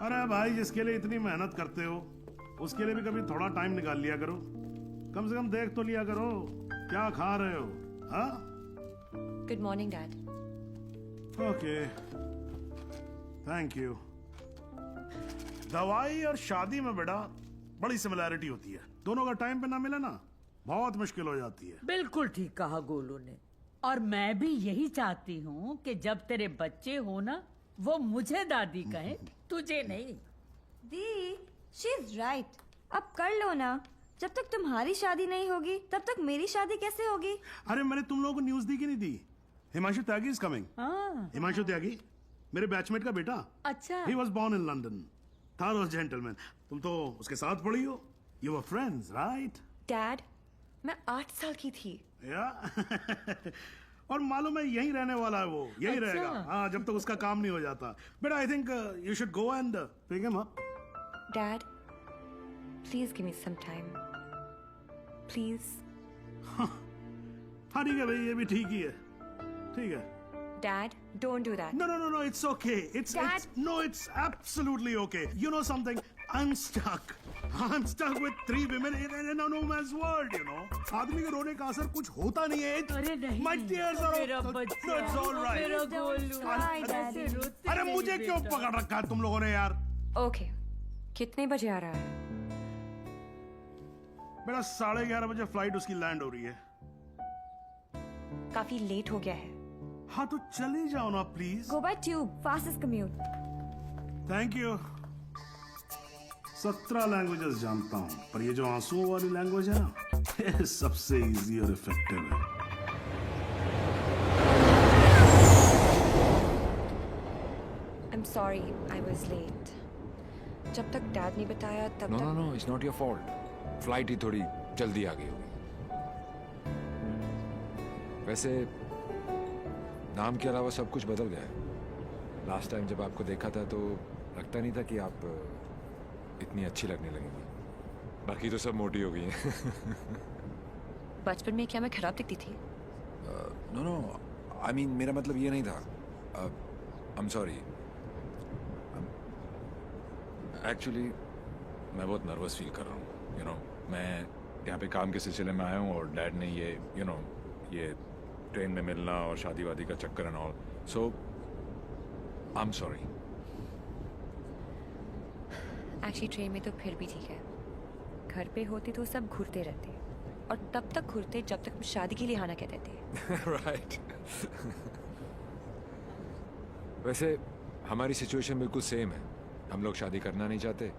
अरे भाई, जिसके लिए इतनी मेहनत करते हो उसके लिए भी कभी थोड़ा टाइम निकाल लिया करो। कम से कम देख तो लिया करो क्या खा रहे हो। हाँ, good morning dad. Okay, thank you. दवाई और शादी में बेटा बड़ी सिमिलैरिटी होती है। दोनों का टाइम पे ना मिले ना बहुत मुश्किल हो जाती है। बिल्कुल ठीक कहा गोलू ने। और मैं भी यही चाहती हूँ कि जब तेरे बच्चे हो ना, वो मुझे दादी कहे, तुझे नहीं। दी, शी इज राइट। अब कर लो ना। जब तक तुम्हारी शादी नहीं होगी तब तक मेरी शादी कैसे होगी? अरे मैंने तुम लोगों को न्यूज दी कि नहीं दी? Himanshu Tyagi is coming. हिमांशु त्यागी मेरे बैचमेट का बेटा। अच्छा। He was born in London. Thorough gentleman. तुम तो उसके साथ पढ़ी हो। You were friends right? Dad, मैं 8 साल की थी। या और मालूम है यहीं रहने वाला है वो, यहीं अच्छा। रहेगा। हाँ, जब तक उसका काम नहीं हो जाता। बेटा I think you should go and pick him up. Dad, please give me some time, please. हाँ ठीक है भाई, ये भी ठीक ही है। ठीक है। Dad, don't do that. No, it's okay. It's absolutely okay. You know something? I'm stuck with 3 women in a no man's world, you know. आदमी के रोने का असर कुछ होता नहीं है। अरे नहीं, My tears are मेरा all... बच्चा, No, it's all right. मेरा गोलू। Cry, Daddy. ऐसे रोते अरे नहीं मुझे क्यों बेटा। पकड़ रखा है तुम लोगों ने यार? Okay, कितने बजे आ रहा है? बेटा 11:30 बजे फ्लाइट उसकी लैंड हो रही है। काफी लेट हो गया है। हाँ तो चले जाओ ना please. Go by tube, fastest commute. Thank you. 17 languages जानता हूँ, पर ये जो आंसुओं वाली लैंग्वेज है ना, ये सबसे इजी और इफेक्टिव है। I'm sorry, I was late. जब तक डैड नहीं बताया तब तक। No, it's not your fault. Flight ही थोड़ी जल्दी आ गई होगी। वैसे नाम के अलावा सब कुछ बदल गया है। लास्ट टाइम जब आपको देखा था तो लगता नहीं था कि आप इतनी अच्छी लगने लगेंगी। बाकी तो सब मोटी हो गई हैं। बचपन में क्या मैं खराब दिखती थी? नो, आई मीन मेरा मतलब ये नहीं था। I am sorry. एक्चुअली मैं बहुत नर्वस फील कर रहा हूँ। यू नो, मैं यहाँ पे काम के सिलसिले में आया हूँ और डैड ने ये ये ट्रेन में मिलना और शादी वादी का चक्कर and all, so I am sorry. Actually train में तो फिर भी ठीक है। घर पे होते तो सब घूरते रहते, और तब तक घूरते जब तक शादी के लिए हाँ ना कहते थे। राइट। वैसे हमारी सिचुएशन बिल्कुल सेम है। हम लोग शादी करना नहीं चाहते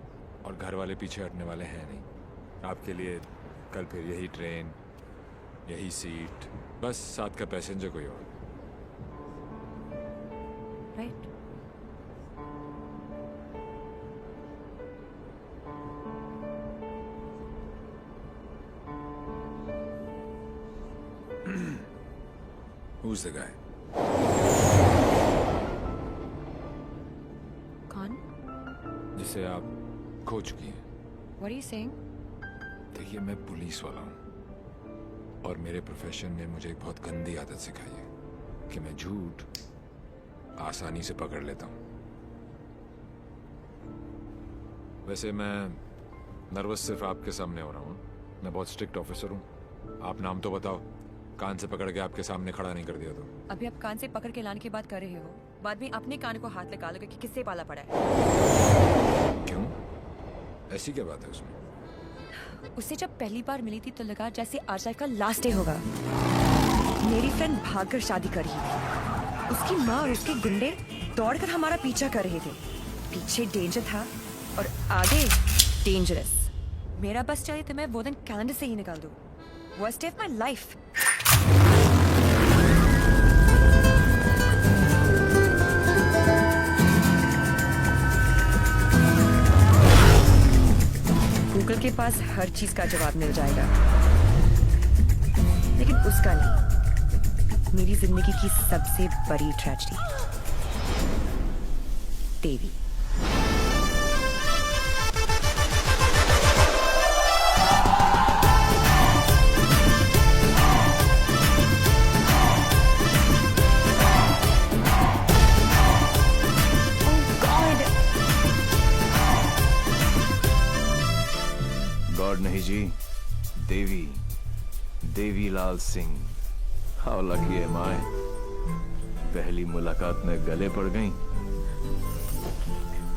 और घर वाले पीछे हटने वाले हैं नहीं। आपके लिए कल फिर यही ट्रेन, यही सीट, बस साथ का पैसेंजर कोई और। राइट? Who's the guy? कौन? जिसे आप खो चुकी हैं। What are you saying? देखिए, मैं पुलिस वाला हूँ और मेरे प्रोफेशन ने मुझे एक बहुत गंदी आदत सिखाई है कि मैं झूठ आसानी से पकड़ लेता हूँ। वैसे मैं नर्वस सिर्फ आपके सामने हो रहा हूँ। मैं बहुत स्ट्रिक्ट ऑफिसर हूँ। आप नाम तो बताओ, कान से पकड़ के आपके सामने खड़ा नहीं कर दिया तो। अभी आप कान से पकड़ के लाने की बात कर रहे हो, बाद में अपने कान को हाथ लगा लोगे कि किससे पाला पड़ा है। क्यों? ऐसी क्या बात है उसमें? उससे जब पहली बार मिली थी तो लगा जैसे आज लाइफ का लास्ट डे होगा। मेरी फ्रेंड भागकर शादी कर रही थी। उसकी माँ और उसके गुंडे दौड़कर हमारा पीछा कर रहे थे। पीछे डेंजर था और आगे डेंजरस। मेरा बस चले तो मैं वो दिन कैलेंडर से ही निकाल दूं। Worst day of my life. Google के पास हर चीज का जवाब मिल जाएगा, लेकिन उसका नहीं। मेरी जिंदगी की सबसे बड़ी ट्रेजेडी, देवी। नहीं जी, Devi Lal Singh. How lucky M आई, पहली मुलाकात में गले पड़ गई।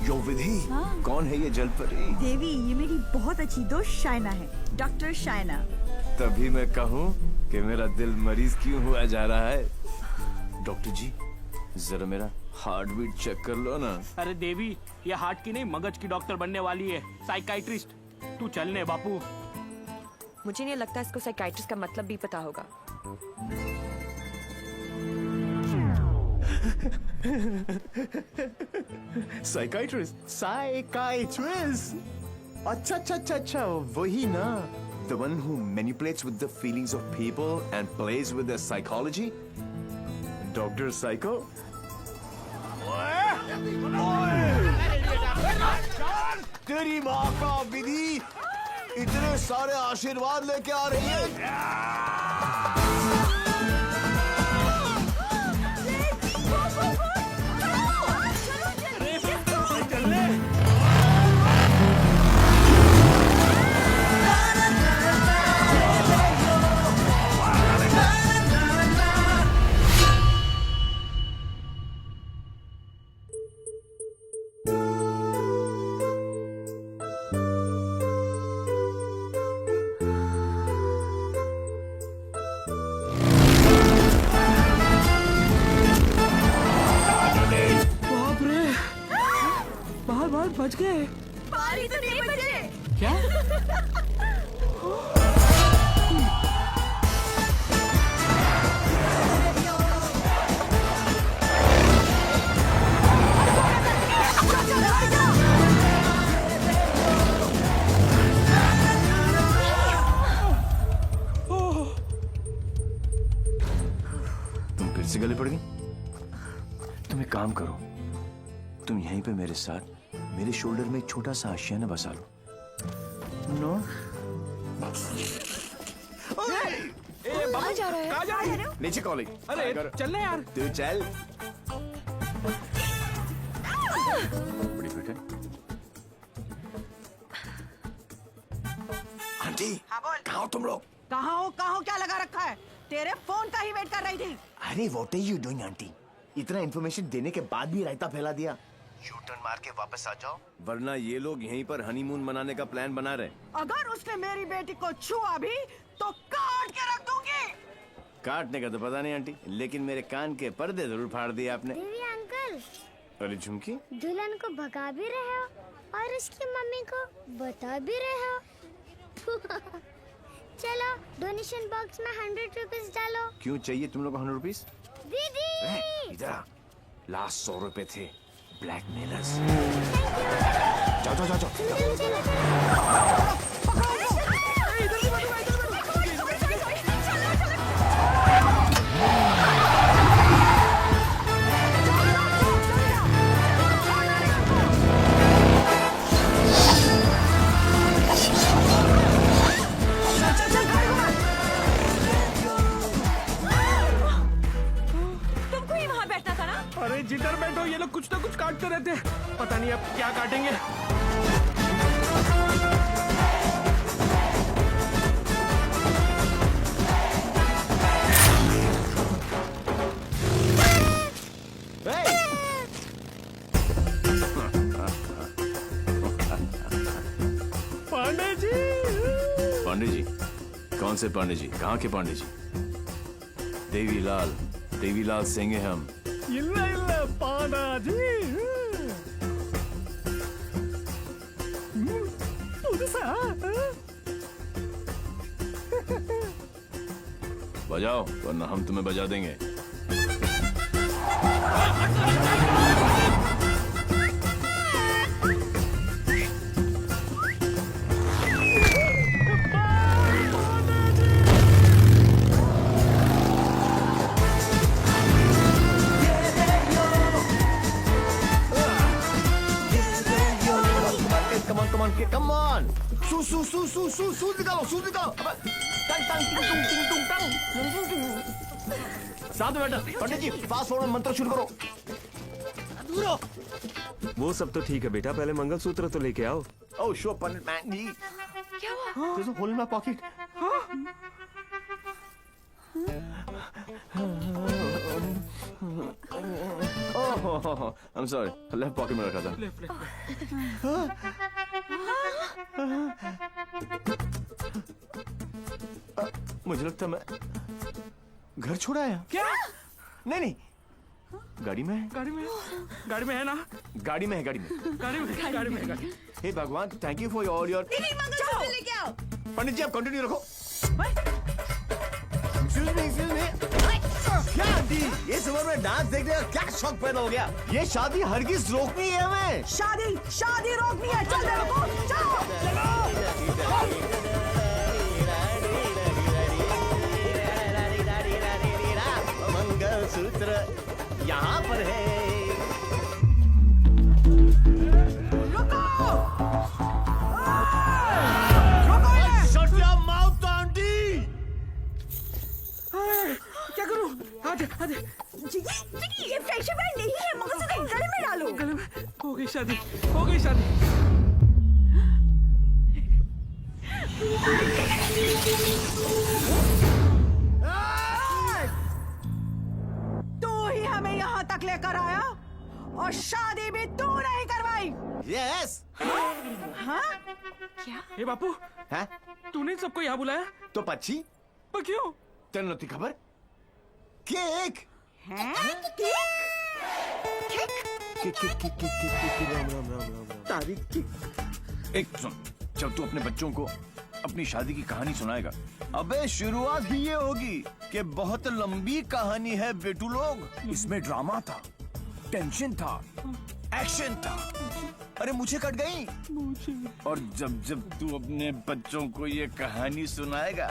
यो विधि, कौन है ये जलपरी? देवी, ये मेरी बहुत अच्छी दोस्त शायना है, डॉक्टर शायना। तभी मैं कहूँ कि मेरा दिल मरीज क्यों हुआ जा रहा है। डॉक्टर जी, जरा मेरा हार्ट बीट चेक कर लो ना। अरे देवी, ये हार्ट की नहीं मगज की डॉक्टर बनने वाली है, साइकाइट्रिस्ट। तू चलने बापू। मुझे नहीं लगता इसको साइकाइट्रिस्ट का मतलब भी पता होगा। साइकाइट्रिस्ट? अच्छा, वही ना। The one who manipulates with the feelings of people and plays with their psychology? Dr. Psycho? तेरी माँ का विधि इतने सारे आशीर्वाद लेके आ रही है। बच गए। पारी तो नहीं बचे। क्या? तुम फिर से गले पड़ गई? तुम एक काम करो, तुम यहीं पे मेरे साथ मेरे शोल्डर में एक छोटा सा आशियाना बसा लो। नो? कहाँ जा रहा है? कहाँ जा रही है? नीचे कॉलिंग। अरे चलना यार। तू चल। बड़ी फिट है। आंटी, कहाँ हो तुम लोग? कहाँ हो क्या लगा रखा है? तेरे फोन का ही वेट कर रही थी। अरे what are you doing aunty? इतना इन्फॉर्मेशन देने के बाद भी रायता फैला दिया। यू टर्न मार के वापस आ जाओ, वरना ये लोग यहीं पर हनीमून मनाने का प्लान बना रहे। अगर उसने मेरी बेटी को छुआ भी तो काट के रख दूंगी। काटने का तो पता नहीं आंटी, लेकिन मेरे कान के पर्दे जरूर फाड़ दिए आपने। देवी अंकल, अरे झुमकी, दुल्हन को भगा भी रहे हो और उसकी मम्मी को बता भी रहे हो। चलो डोनेशन बॉक्स में 100 रुपीस डालो। क्यों चाहिए तुम लोग को 100 रुपीस? दीदी इधर आ, लास्ट 100 रुपए थे। ब्लैकमेलर्स। जाओ जाओ जाओ जाओ। चलो चलो। तुमको ही वहाँ बैठना था ना? अरे जिधर बैठो ये लोग कुछ ना कुछ काटते रहते हैं। पता नहीं अब क्या काटेंगे। पांडे जी। पांडे जी? कौन से पांडे जी? कहाँ के पांडे जी? देवीलाल सिंह है हम। इल्ला इल्ला पांडा जी। बजाओ वरना हम तुम्हें बजा देंगे। Come on! सूज निकालो। साथ में बैठा। पंडित जी, फास्ट फॉरवर्ड मंत्र शुरू करो। वो सब तो ठीक है बेटा, पहले मंगलसूत्र तो लेके आओ। ओह श्योर पंडित मैन जी। क्या हुआ? There's a hole in my pocket. Oh, I'm sorry. Left pocket में रखा था. मुझे लगता मैं घर छोड़ आया. क्या? नहीं नहीं, गाड़ी में है. गाड़ी में है ना? गाड़ी में है, गाड़ी में. गाड़ी में. हे भगवान, thank you for all your. लेके आओ। पंडित जी आप कंटिन्यू रखो. Excuse me. क्या आंटी, ये उम्र में डांस देखने का क्या शौक पैदा हो गया? ये शादी हरगिज रोकनी है हमें. शादी रोकनी है। चल देखो, मंगलसूत्र यहाँ पर है. Shut your mouth, aunty. क्या करूं? आधे ये फ्रेशर बैंड नहीं है, मगर से गले में डालो। गले में. हो गई शादी. तू ही हमें यहाँ तक लेकर आया और शादी भी तू नहीं करवाई. Yes. हाँ? ए बापू, हैं? तूने सबको यहाँ बुलाया? तो पक्षी पर क्यों? तेरे नती खबर? केक. तारीख. एक सुन, जब तू अपने बच्चों को अपनी शादी की कहानी सुनाएगा, अबे शुरुआत ही ये होगी कि बहुत लंबी कहानी है बेटू लोग. इसमें ड्रामा था, टेंशन था, एक्शन था. अरे मुझे कट गई. और जब जब तू अपने बच्चों को ये कहानी सुनाएगा,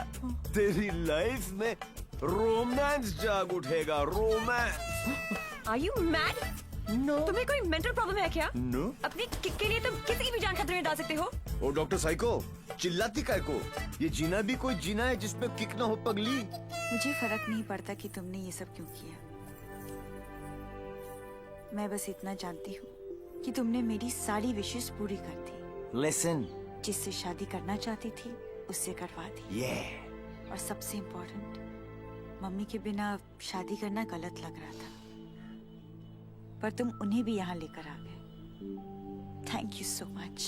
तेरी लाइफ में रोमांस जाग उठेगा. Romance. Are you mad? No. तुम्हें कोई मेंटल प्रॉब्लम है क्या? नो. अपनी किक के लिए तुम किसी की भी जान खतरे में डाल सकते हो. ओ डॉक्टर साइको, चिल्लाती काय को? ये जीना भी कोई जीना है जिसमें किक ना हो पगली. मुझे फर्क नहीं पड़ता कि तुमने ये सब क्यों किया. मैं बस इतना जानती हूँ कि तुमने मेरी सारी विशेष पूरी कर दी. लिसन. जिससे शादी करना चाहती थी उससे करवा दी. और सबसे इम्पोर्टेंट, मम्मी के बिना शादी करना गलत लग रहा था, पर तुम उन्हें भी यहाँ लेकर आ गए. Thank you so much.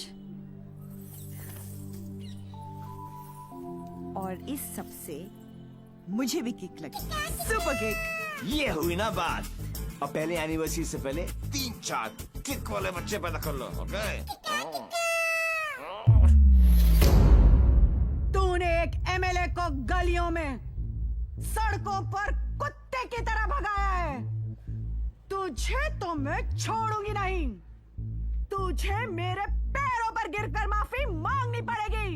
और इस सब से मुझे भी किक लगी. Super kick. ये हुई ना बात. अब पहले एनिवर्सरी से पहले 3-4 किक वाले बच्चे पैदा कर लो. ओके. तूने एक एमएलए को गलियों में, सड़कों पर कुत्ते की तरह भगाया है. तुझे तो मैं छोड़ूंगी नहीं. तुझे मेरे पैरों पर गिरकर माफी मांगनी पड़ेगी.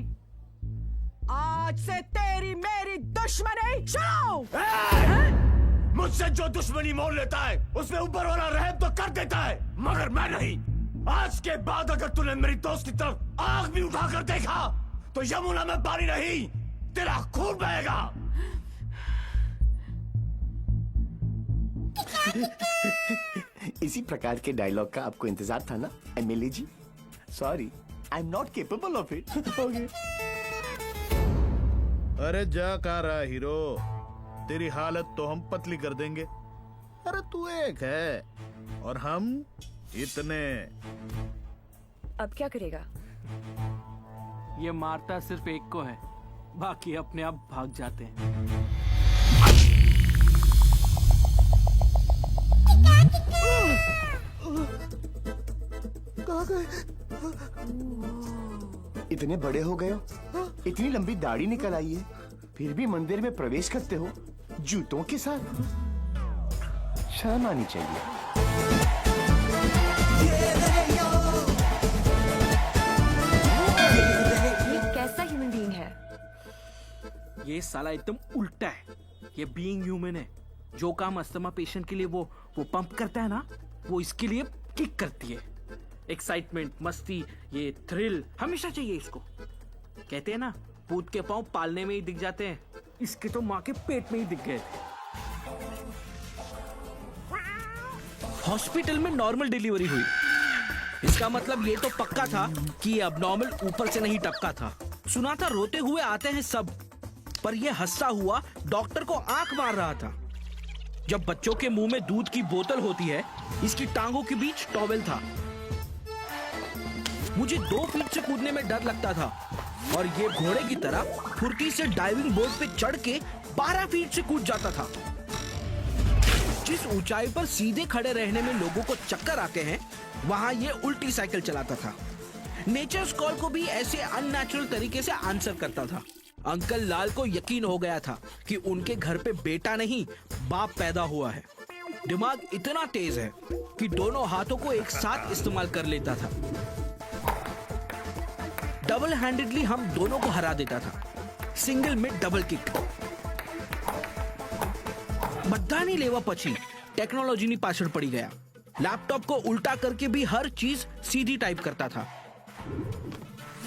आज से तेरी मेरी दुश्मनी शुरू. मुझसे जो दुश्मनी मोल लेता है उसमें ऊपर वाला रहम तो कर देता है, मगर मैं नहीं. आज के बाद अगर तूने मेरी दोस्त की तरफ आग भी उठाकर देखा तो यमुना में पानी नहीं, तेरा खून बहेगा. इसी प्रकार के डायलॉग का आपको इंतजार था ना MLA ji? Sorry, I am not capable of it. अरे जा कहाँ रहा हीरो, तेरी हालत तो हम पतली कर देंगे. अरे तू एक है और हम इतने. अब क्या करेगा? ये मारता सिर्फ एक को है, बाकी अपने आप भाग जाते हैं. कहाँ गए? इतने बड़े हो गए हो, इतनी लंबी दाढ़ी निकल आई है, फिर भी मंदिर में प्रवेश करते हो जूतों के साथ. शर्म आनी चाहिए. ये कैसा ह्यूमन बीइंग है? ये साला एकदम उल्टा है. ये बीइंग ह्यूमन है. जो काम अस्थमा पेशेंट के लिए वो पंप करता है ना, वो इसके लिए किक करती है. एक्साइटमेंट, मस्ती, ये थ्रिल हमेशा चाहिए इसको. कहते हैं ना, भूत के पांव पालने में ही दिख जाते हैं. इसके तो माँ के पेट में ही दिख गए थे. हॉस्पिटल में नॉर्मल डिलीवरी हुई. इसका मतलब ये तो पक्का था कि ये अबनॉर्मल ऊपर से नहीं टपका था. सुना था रोते हुए आते हैं सब, पर यह हंसता हुआ डॉक्टर को आंख मार रहा था। जब बच्चों के मुंह में दूध की बोतल होती है, इसकी टांगों के बीच टॉवेल था। मुझे 2 फीट से कूदने में डर लगता था और ये घोड़े की तरह फुर्ती से डाइविंग बोर्ड पे चढ़ के 12 फीट से कूद जाता था। जिस ऊंचाई पर सीधे खड़े रहने में लोगों को चक्कर आते हैं, वहां ये उल्टी साइकिल चलाता था। नेचर्स कॉल को भी ऐसे अननेचुरल तरीके से आंसर करता था। अंकल लाल को यकीन हो गया था कि उनके घर पे बेटा नहीं बाप पैदा हुआ है। दिमाग इतना तेज है कि दोनों हाथों को एक साथ इस्तेमाल कर लेता था। डबल हैंडेडली हम दोनों को हरा देता था, सिंगल में डबल किक। બધાની લેવા પછી ટેકનોલોજીની પાછળ પડી ગયા। लैपटॉप को उल्टा करके भी हर चीज सीधी टाइप करता था।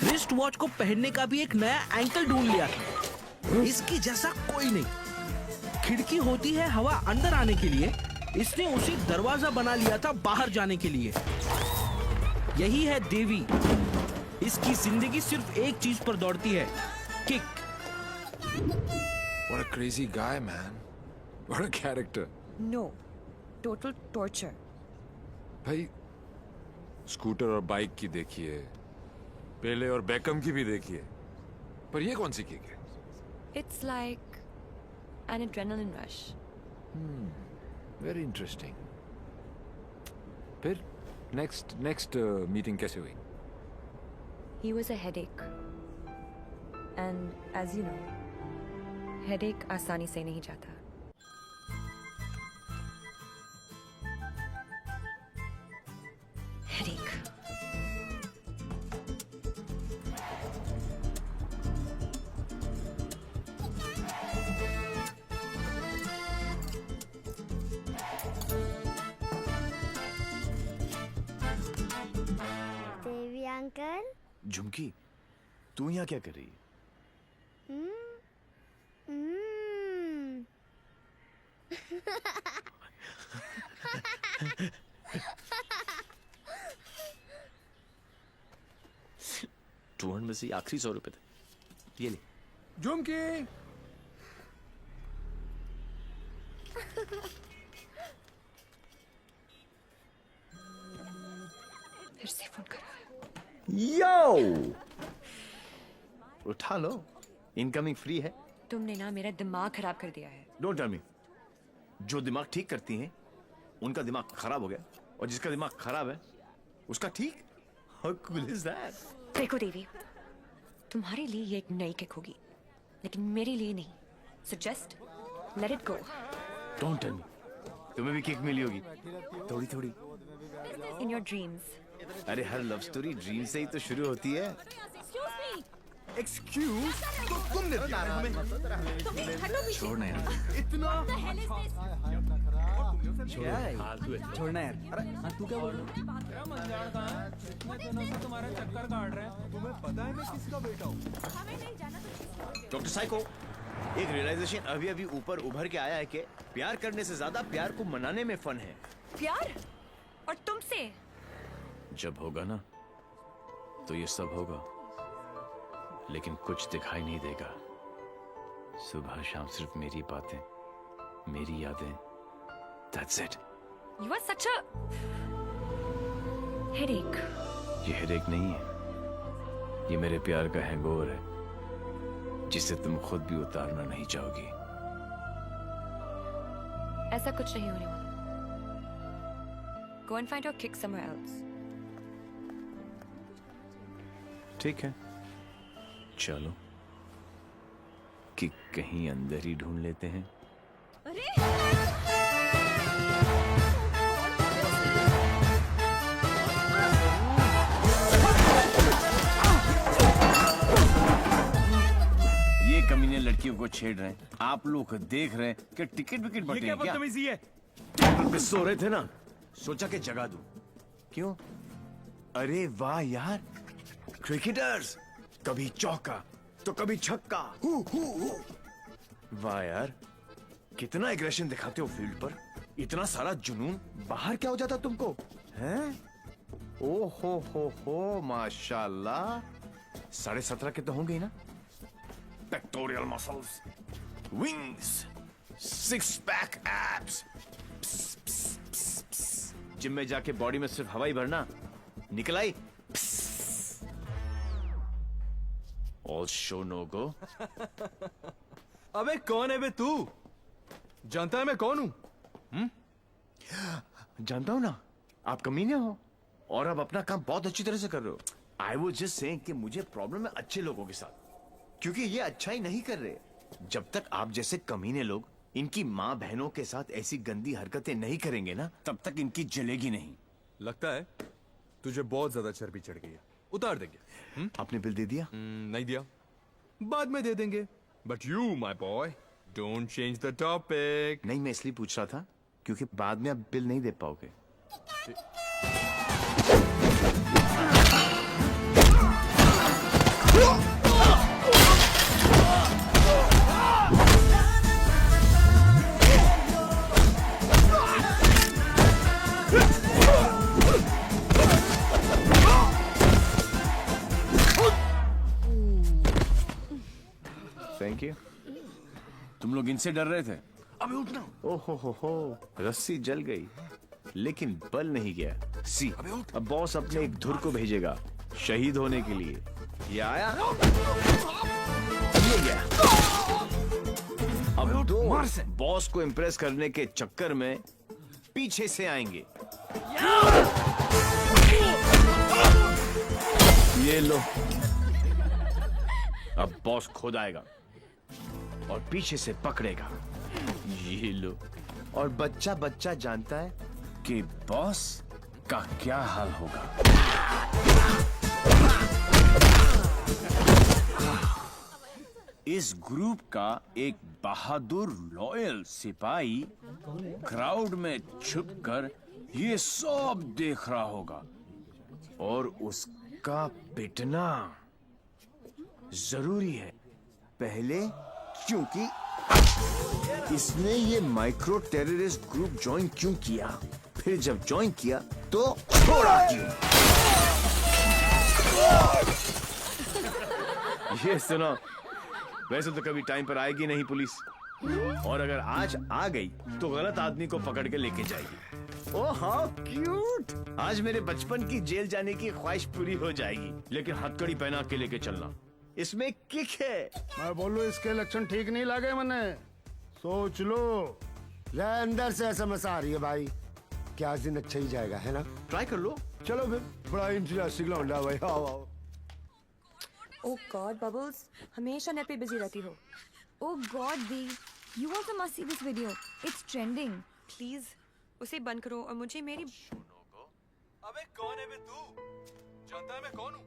रिस्ट वॉच को पहनने का भी एक नया एंकल ढूंढ लिया था, इसकी जैसा कोई नहीं। खिड़की होती है हवा अंदर आने के लिए, इसने उसी दरवाजा बना लिया था बाहर जाने के लिए। यही है देवी, इसकी जिंदगी सिर्फ एक चीज पर दौड़ती है, kick. What a crazy guy, man. What a character. No, total torture. भाई स्कूटर और बाइक की देखिए, पेले और बेकम की भी देखिए, पर ये कौन सी किक है? It's like an adrenaline rush. Very interesting. फिर next meeting कैसे हुई? He was a headache. And as you know, headache आसानी से नहीं जाता। Headache. देवी अंकल। झुमकी, तू यहाँ क्या कर रही है? टूर में से आखिरी 100 रुपए थे, ये ले। झुमकी, फिर से फोन करा है। यो, उठा लो, इनकमिंग फ्री है। तुमने ना मेरा दिमाग खराब कर दिया है। Don't tell me. जो दिमाग ठीक करती हैं, उनका दिमाग खराब हो गया, और जिसका दिमाग खराब है उसका ठीक। How cool is that? देखो देवी, तुम्हारे लिए ये एक नई किक होगी, लेकिन मेरे लिए नहीं। So just let it go. Don't tell me. तुम्हें भी किक मिली होगी, थोड़ी थोड़ी। In your dreams. अरे हर लव स्टोरी ड्रीम से ही तो शुरू होती है। एक्सक्यूज, तो तुमने दिया हमें। छोड़ना यार। इतना छोड़ना यार। अरे तू क्या बोल रहा है? इतने दिनों से तुम्हारे चक्कर काट रहे हैं, तुम्हें पता है मैं किसका बेटा हूँ? डॉक्टर साइको, एक रियलाइजेशन अभी अभी ऊपर उभर के आया है कि प्यार करने से ज्यादा प्यार को मनाने में फन है। प्यार? और तुमसे? जब होगा ना, तो ये सब होगा, लेकिन कुछ दिखाई नहीं देगा। सुबह शाम सिर्फ मेरी बातें, मेरी यादें। That's it. You are such a headache. ये हेडेक नहीं है, ये मेरे प्यार का हैंगओवर है, जिसे तुम खुद भी उतारना नहीं चाहोगी। ऐसा कुछ नहीं होने वाला। Go and find your kick somewhere else. ठीक है, चलो कि कहीं अंदर ही ढूंढ लेते हैं। ये कमीने लड़कियों को छेड़ रहे हैं, आप लोग देख रहे हैं कि टिकट विकेट बटे हैं क्या? है? टेबल पे सो रहे थे ना, सोचा कि जगा दूं। क्यों? अरे वाह यार, क्रिकेटर्स, कभी चौका तो कभी छक्का। वाह यार, कितना एग्रेशन दिखाते हो फील्ड पर, इतना सारा जुनून। बाहर क्या हो जाता तुमको, हैं? ओ हो, माशाल्लाह। 17.5 के तो होंगे ही ना। Pectoral muscles, wings, 6 pack abs. Gym में जाके बॉडी में सिर्फ हवा ही भरना, निकल आई। ऑल शो नो गो। अबे कौन है बे तू? जानता है मैं कौन हूं? जानता हूं ना, आप कमीने हो और आप अपना काम बहुत अच्छी तरह से कर रहे हो। आई वॉज जस्ट सेइंग कि मुझे प्रॉब्लम है अच्छे लोगों के साथ, क्योंकि ये अच्छा ही नहीं कर रहे। जब तक आप जैसे कमीने लोग इनकी माँ बहनों के साथ ऐसी गंदी हरकतें नहीं करेंगे ना, तब तक इनकी जलेगी नहीं। लगता है तुझे बहुत ज्यादा चर्बी चढ़ गई है, उतार देंगे। आपने बिल दे दिया? नहीं दिया, बाद में दे देंगे। But you my boy don't change the topic. नहीं, मैं इसलिए पूछ रहा था क्योंकि बाद में आप बिल नहीं दे पाओगे। Thank you. तुम लोग इनसे डर रहे थे? अबे उठना। ओहो, रस्सी जल गई लेकिन बल नहीं गया। सी, अब बॉस अपने एक धुर को भेजेगा शहीद होने के लिए। ये आया, ये गया। अब दो बॉस को इम्प्रेस करने के चक्कर में पीछे से आएंगे। ये लो, अब बॉस खुद आएगा और पीछे से पकड़ेगा। ये लो, और बच्चा बच्चा जानता है कि बॉस का क्या हाल होगा। इस ग्रुप का एक बहादुर लॉयल सिपाही क्राउड में छुपकर ये सब देख रहा होगा और उसका पिटना जरूरी है। पहले क्योंकि इसने ये माइक्रो टेररिस्ट ग्रुप ज्वाइन क्यों किया, फिर जब ज्वाइन किया तो छोड़ा क्यों। ये सुनो, वैसे तो कभी टाइम पर आएगी नहीं पुलिस, और अगर आज आ गई तो गलत आदमी को पकड़ के लेके जाएगी। Oh how cute. आज मेरे बचपन की जेल जाने की ख्वाहिश पूरी हो जाएगी, लेकिन हथकड़ी पहना के लेके चलना, इसमें किक है। मैं बोलूं इसके लक्षण ठीक नहीं लगे मने, सोच लो। अंदर से एसएमएस आ रही है भाई, क्या दिन अच्छा ही जाएगा, है ना? ट्राई कर लो। चलो फिर, बड़ा इंतजास्टिक लौंडा भाई। आओ आओ। ओह गॉड बबल्स, हमेशा नेट पे बिजी रहती हो। Oh God, Dee, you also must see this video. It's trending. Please उसे बंद करो और मुझे मेरी अबे कौन है बे तू? जानता है मैं कौन हूँ?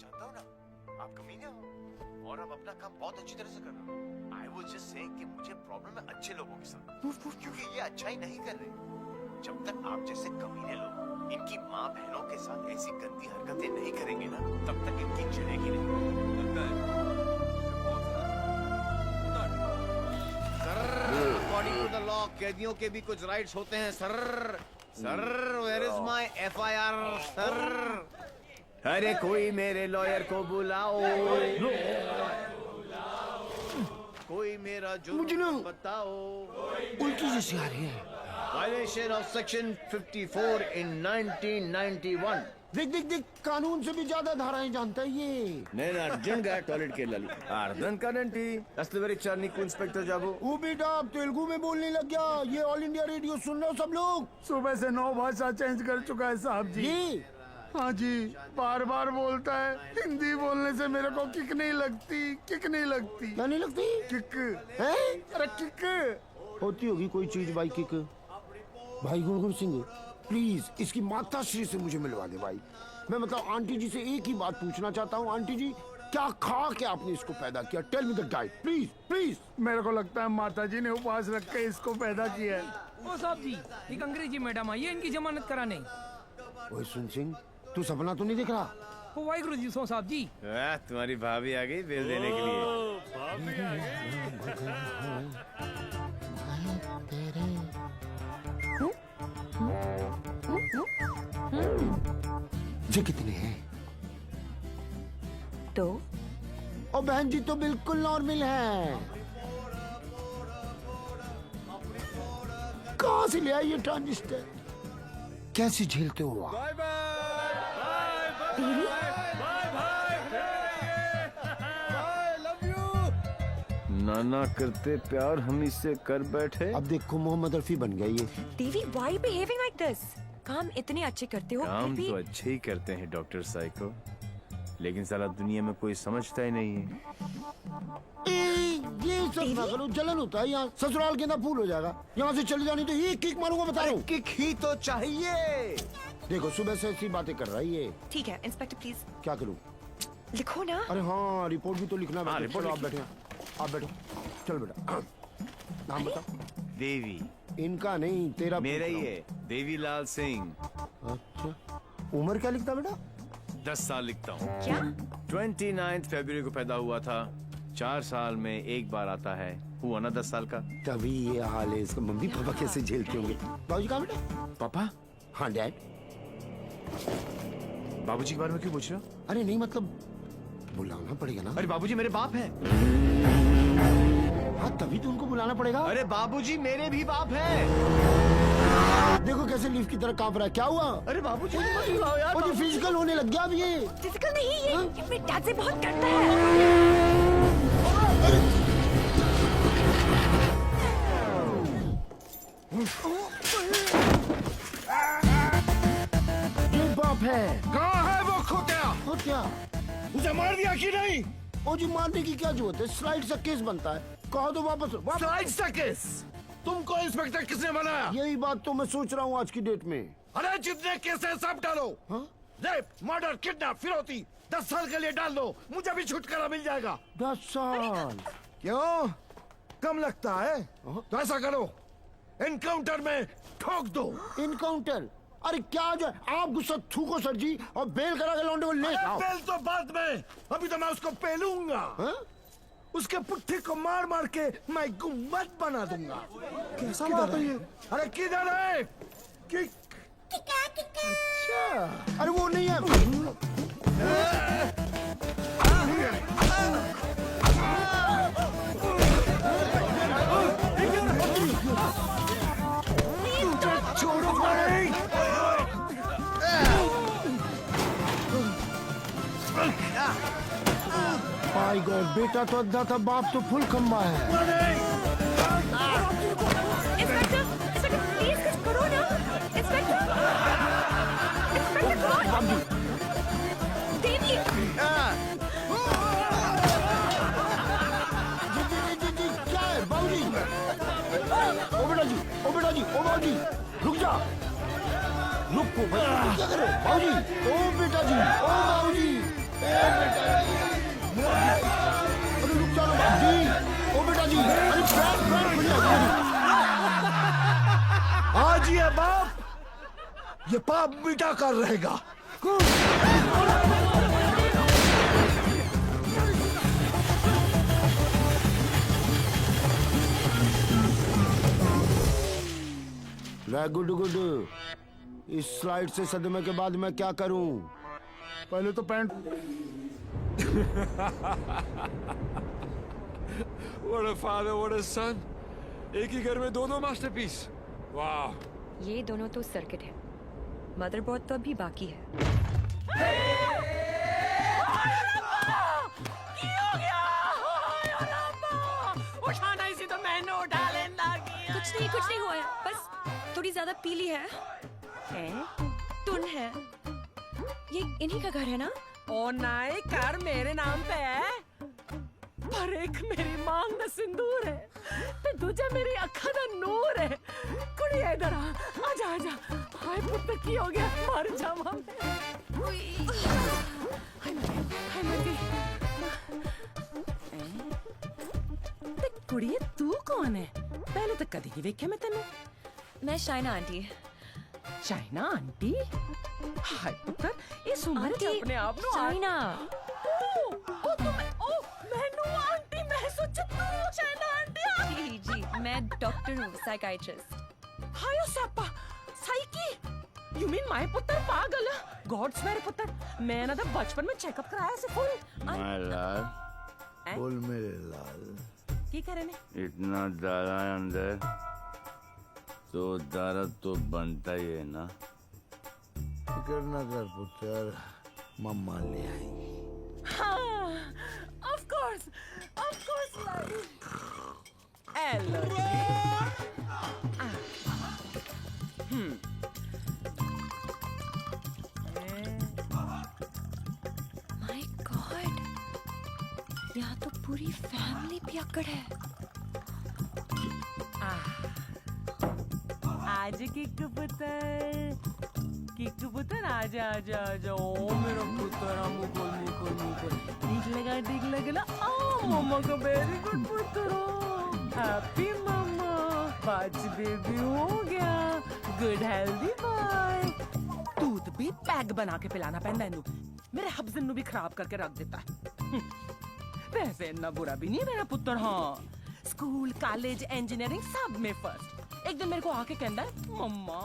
जानता हूँ ना, आप कमीने हो और आप अपना काम बहुत अच्छी तरह से कर रहे हो। आई वाज जस्ट सेइंग कि मुझे प्रॉब्लम है अच्छे लोगों के साथ, क्योंकि ये अच्छा ही नहीं कर रहे। जब तक आप जैसे कमीने लोग इनकी माँ बहनों के साथ ऐसी गंदी हरकतें नहीं करेंगे ना, तब तक इनकी जलेगी नहीं। लगता है अकॉर्डिंग टू द लॉ कैदियों के भी कुछ राइट्स होते हैं sir. Sir, where is my FIR sir? अरे कोई मेरे लॉयर को बुलाओ, कोई मेरा जुर्म बताओ। उल्टी जैसी आ रही है। Violation of section 54 in 1991। देख कानून से भी ज्यादा धाराएं जानता है ये। నేను అర్జెంట్ గా టాయిలెట్ కి వెళ్ళాలి। అర్థం కాదండి, అసలు వెరీ चार నీకు इंस्पेक्टर जाबो। वो बेटा अब तेलुगु में बोलने लग गया। ये ऑल इंडिया रेडियो सुन रहे हो सब लोग? सुबह से 9 भाषा चेंज कर चुका है साहब जी। ये हाँ जी, बार बार बोलता है। हिंदी बोलने से मेरे को किक नहीं लगती, किक नहीं लगती। क्या नहीं लगती? किक है? अरे किक होती होगी कोई चीज भाई किक। भाई गुणगुण सिंह, प्लीज इसकी माता श्री से मुझे मिलवा दे भाई। मैं मतलब आंटी जी से एक ही बात पूछना चाहता हूँ। आंटी जी, क्या खा के आपने इसको पैदा किया? Tell me the diet please please. मेरे को लगता है माता जी ने उपवास रख के इसको पैदा किया है। ओ साहब जी, एक अंग्रेजी मैडम आई है इनकी जमानत कराने। ओए सुन सिंह, तू सपना तो नहीं देख रहा? ओ वाहिगुरु जी सो साहब जी। तुम्हारी भाभी आ गई बिल देने के लिए। ये कितने हैं? तो और बहन जी तो बिल्कुल नॉर्मल है। कहाँ से ले आई ये ट्रांजिस्टर? कैसे झेलते हो आप? नाना करते प्यार हम इससे कर बैठे। अब देखो मोहम्मद रफी बन गया ये। देवी why behaving like this? काम इतने अच्छे करते हो काम फिर भी- तो अच्छे ही करते हैं डॉक्टर साइको, लेकिन साला दुनिया में कोई समझता ही नहीं है। ये सब ना करो, जलन होता है यहाँ। ससुराल के अंदर फूल हो जाएगा। यहाँ से चली जानी तो ये किक मारूंगा, बता रहा हूँ। किक ही तो चाहिए। देखो सुबह से ऐसी बातें कर रहा है ये। ठीक है इंस्पेक्टर प्लीज क्या करूँ? लिखो ना। अरे हाँ, रिपोर्ट भी तो लिखना है। रिपोर्ट चलो आप बैठे, आप बैठो। चल बेटा, नाम बता। देवी। इनका नहीं, तेरा मेरा ही है, देवीलाल सिंह। अच्छा, उम्र क्या लिखता बेटा? 10 साल लिखता हूँ। क्या? 29 फरवरी को पैदा हुआ था। 4 साल में एक बार आता है। हुआ ना 10 साल का। तभी ये हाल है इसका। मम्मी पापा कैसे झेलते होंगे? बाबूजी कहाँ बेटा? पापा? हाँ डैड। बाबूजी के बारे में क्यों पूछ रहे हो? अरे नहीं, मतलब बुलाना पड़ेगा ना। अरे बाबूजी मेरे बाप हैं। हाँ तभी तो उनको बुलाना पड़ेगा। अरे बाबूजी मेरे भी बाप हैं। देखो कैसे लीफ की तरह कांप रहा है। क्या हुआ? अरे बाबूजी मुझे फिजिकल होने लग गया अब ये। फिजिकल नहीं, ये मेरे डैड से बहुत डरता है। ये बाप है। कहाँ है वो खोतिया? खोतिया उसे मार दिया कि नहीं? ओ जी, मारने की क्या जरूरत है? स्लाइड सा केस बनता है। कहो तो वापस। स्लाइड सा केस? तुमको इंस्पेक्टर किसने बनाया? यही बात तो मैं सोच रहा हूँ आज की डेट में। अरे जितने केस है सब डालो। रेप, मर्डर, किडनैप, फिरौती 10 साल के लिए डाल दो। मुझे भी छुटकारा मिल जाएगा। 10 साल? क्यों? कम लगता है? तो ऐसा करो, एनकाउंटर में ठोक दो। इनकाउंटर? अरे क्या जो आप गुस्सा थूको सर जी, और बेल करा के लौंडे को ले आओ। बेल तो बाद में, अभी तो मैं उसको पेलूंगा। उसके पुट्ठे को मार मार के मैं गुम्बद बना दूंगा। कैसा बात है ये? अरे किधर है? अच्छा, अरे वो नहीं है। छोड़ो भाई। माय गॉड, बेटा तो अद्धा था, बाप तो फुल खम्बा है। इंस्पेक्टर, इंस्पेक्टर प्लीज कुछ करो ना। इंस्पेक्टर, इंस्पेक्टर कौन? देवी। जी, क्या है बाबूजी? ओ बेटा जी, ओ बेटा जी, ओ बाबूजी, रुक जा। रुको भाई, क्या करे बाबूजी? ओ बेटा जी, ओ बाबूजी, ए बेटा जी। अरे रुक जा ना बाबूजी, ओ बेटा जी। अरे पैर खुल जाएगा। आज ये बाप, ये पाप मिटा कर रहेगा। Good good. इस स्लाइड से सदमे के बाद मैं क्या करूं? पहले तो pant. What a father, what a son. एक ही घर में दो मास्टरपीस। वाह। ये दोनों तो सर्किट है, मदरबोर्ड तो अभी बाकी है। उठाना इसी तो मैंने उठा लेना। कुछ नहीं हुआ है, बस थोड़ी ज्यादा पीली है। टुन है। ये इन्हीं का घर है ना? ओ नाई, कार मेरे नाम पे है, पर एक मेरी मांग दा सिंदूर है, ते दूजा मेरी अखा दा नूर है। कुड़ी इधर आ, आजा आजा। हाय पुत्र की हो गया, मर जावा मैं। हाय मर गई। ते कुड़िए तू कौन है? पहले तो कदी नहीं देखा मैं तेनू। मैं शाइना आंटी। China aunty? हाय पुत्र, इस उम्र च अपने आप नु चाइना। ओ मैनू आंटी, मैं सोचा तू चाइना आंटी। जी, मैं डॉक्टर हूँ, साइकाइट्रिस्ट। हायो सप्पा, साइकी। यू मीन माय पुत्र पागल? गॉड्स मेरे पुत्र, मैं ना तो बचपन में चेकअप कराया से फुल। माय लाल, बोल मेरे लाल, की करे ने? इतना दारा है अंदर तो दारा तो बनता ही है ना। फिक्र ना कर पुत्र, मम्मा ले आएंगी। हाँ, of course, Lali. Hello my God, यहाँ तो पूरी फैमिली पियक्कड़ है। आज किक्कू पुत्र आजा आजा आजा। ओ मेरा पुत्र, मुकुल ठीक लगा ना। ओ मम्मा का वेरी गुड पुत्र, हैप्पी मम्मा, बाज बेबी हो गया, गुड हेल्दी बॉय। दूध भी पैक बना के पिलाना पैंदा है, मेरे हब्जन नु भी खराब करके रख देता है। वैसे इतना बुरा भी नहीं मेरा पुत्र। हाँ, स्कूल कॉलेज इंजीनियरिंग सब में फर्स्ट। एक दिन मेरे को आके कहता है, मम्मा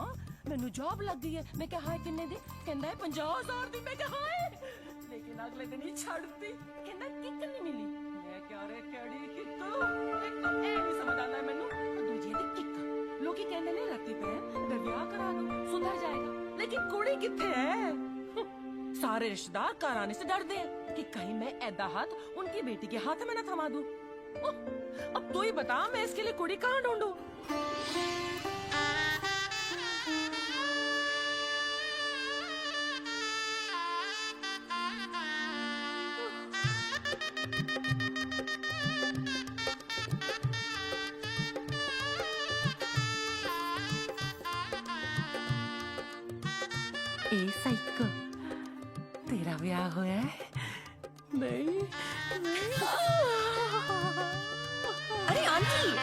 मैनू जॉब लग गई है। मैं क्या हाय किन्ने दी? कहता है 50,000 दी। मैं क्या हाय, लेकिन अगले दिन ही छड़ दी। कहता किक नहीं मिली। मैं क्या रे केड़ी किक, एक तो ए नहीं समझ आना है मैनू, दूजी दी किक। लोग कहते ने रत्ती पे मैं ब्याह करा दो सुधर जाएगा, लेकिन कुड़ी किथे है? सारे रिश्तेदार घर आने से डरते हैं कि कहीं मैं ऐदा हाथ उनकी बेटी के हाथ में न थमा दूं। अब तू ही बता, मैं इसके लिए कुड़ी कहाँ ढूंढूं? ए साइको, तेरा ब्याह हुआ है? नहीं। अरे आंटी,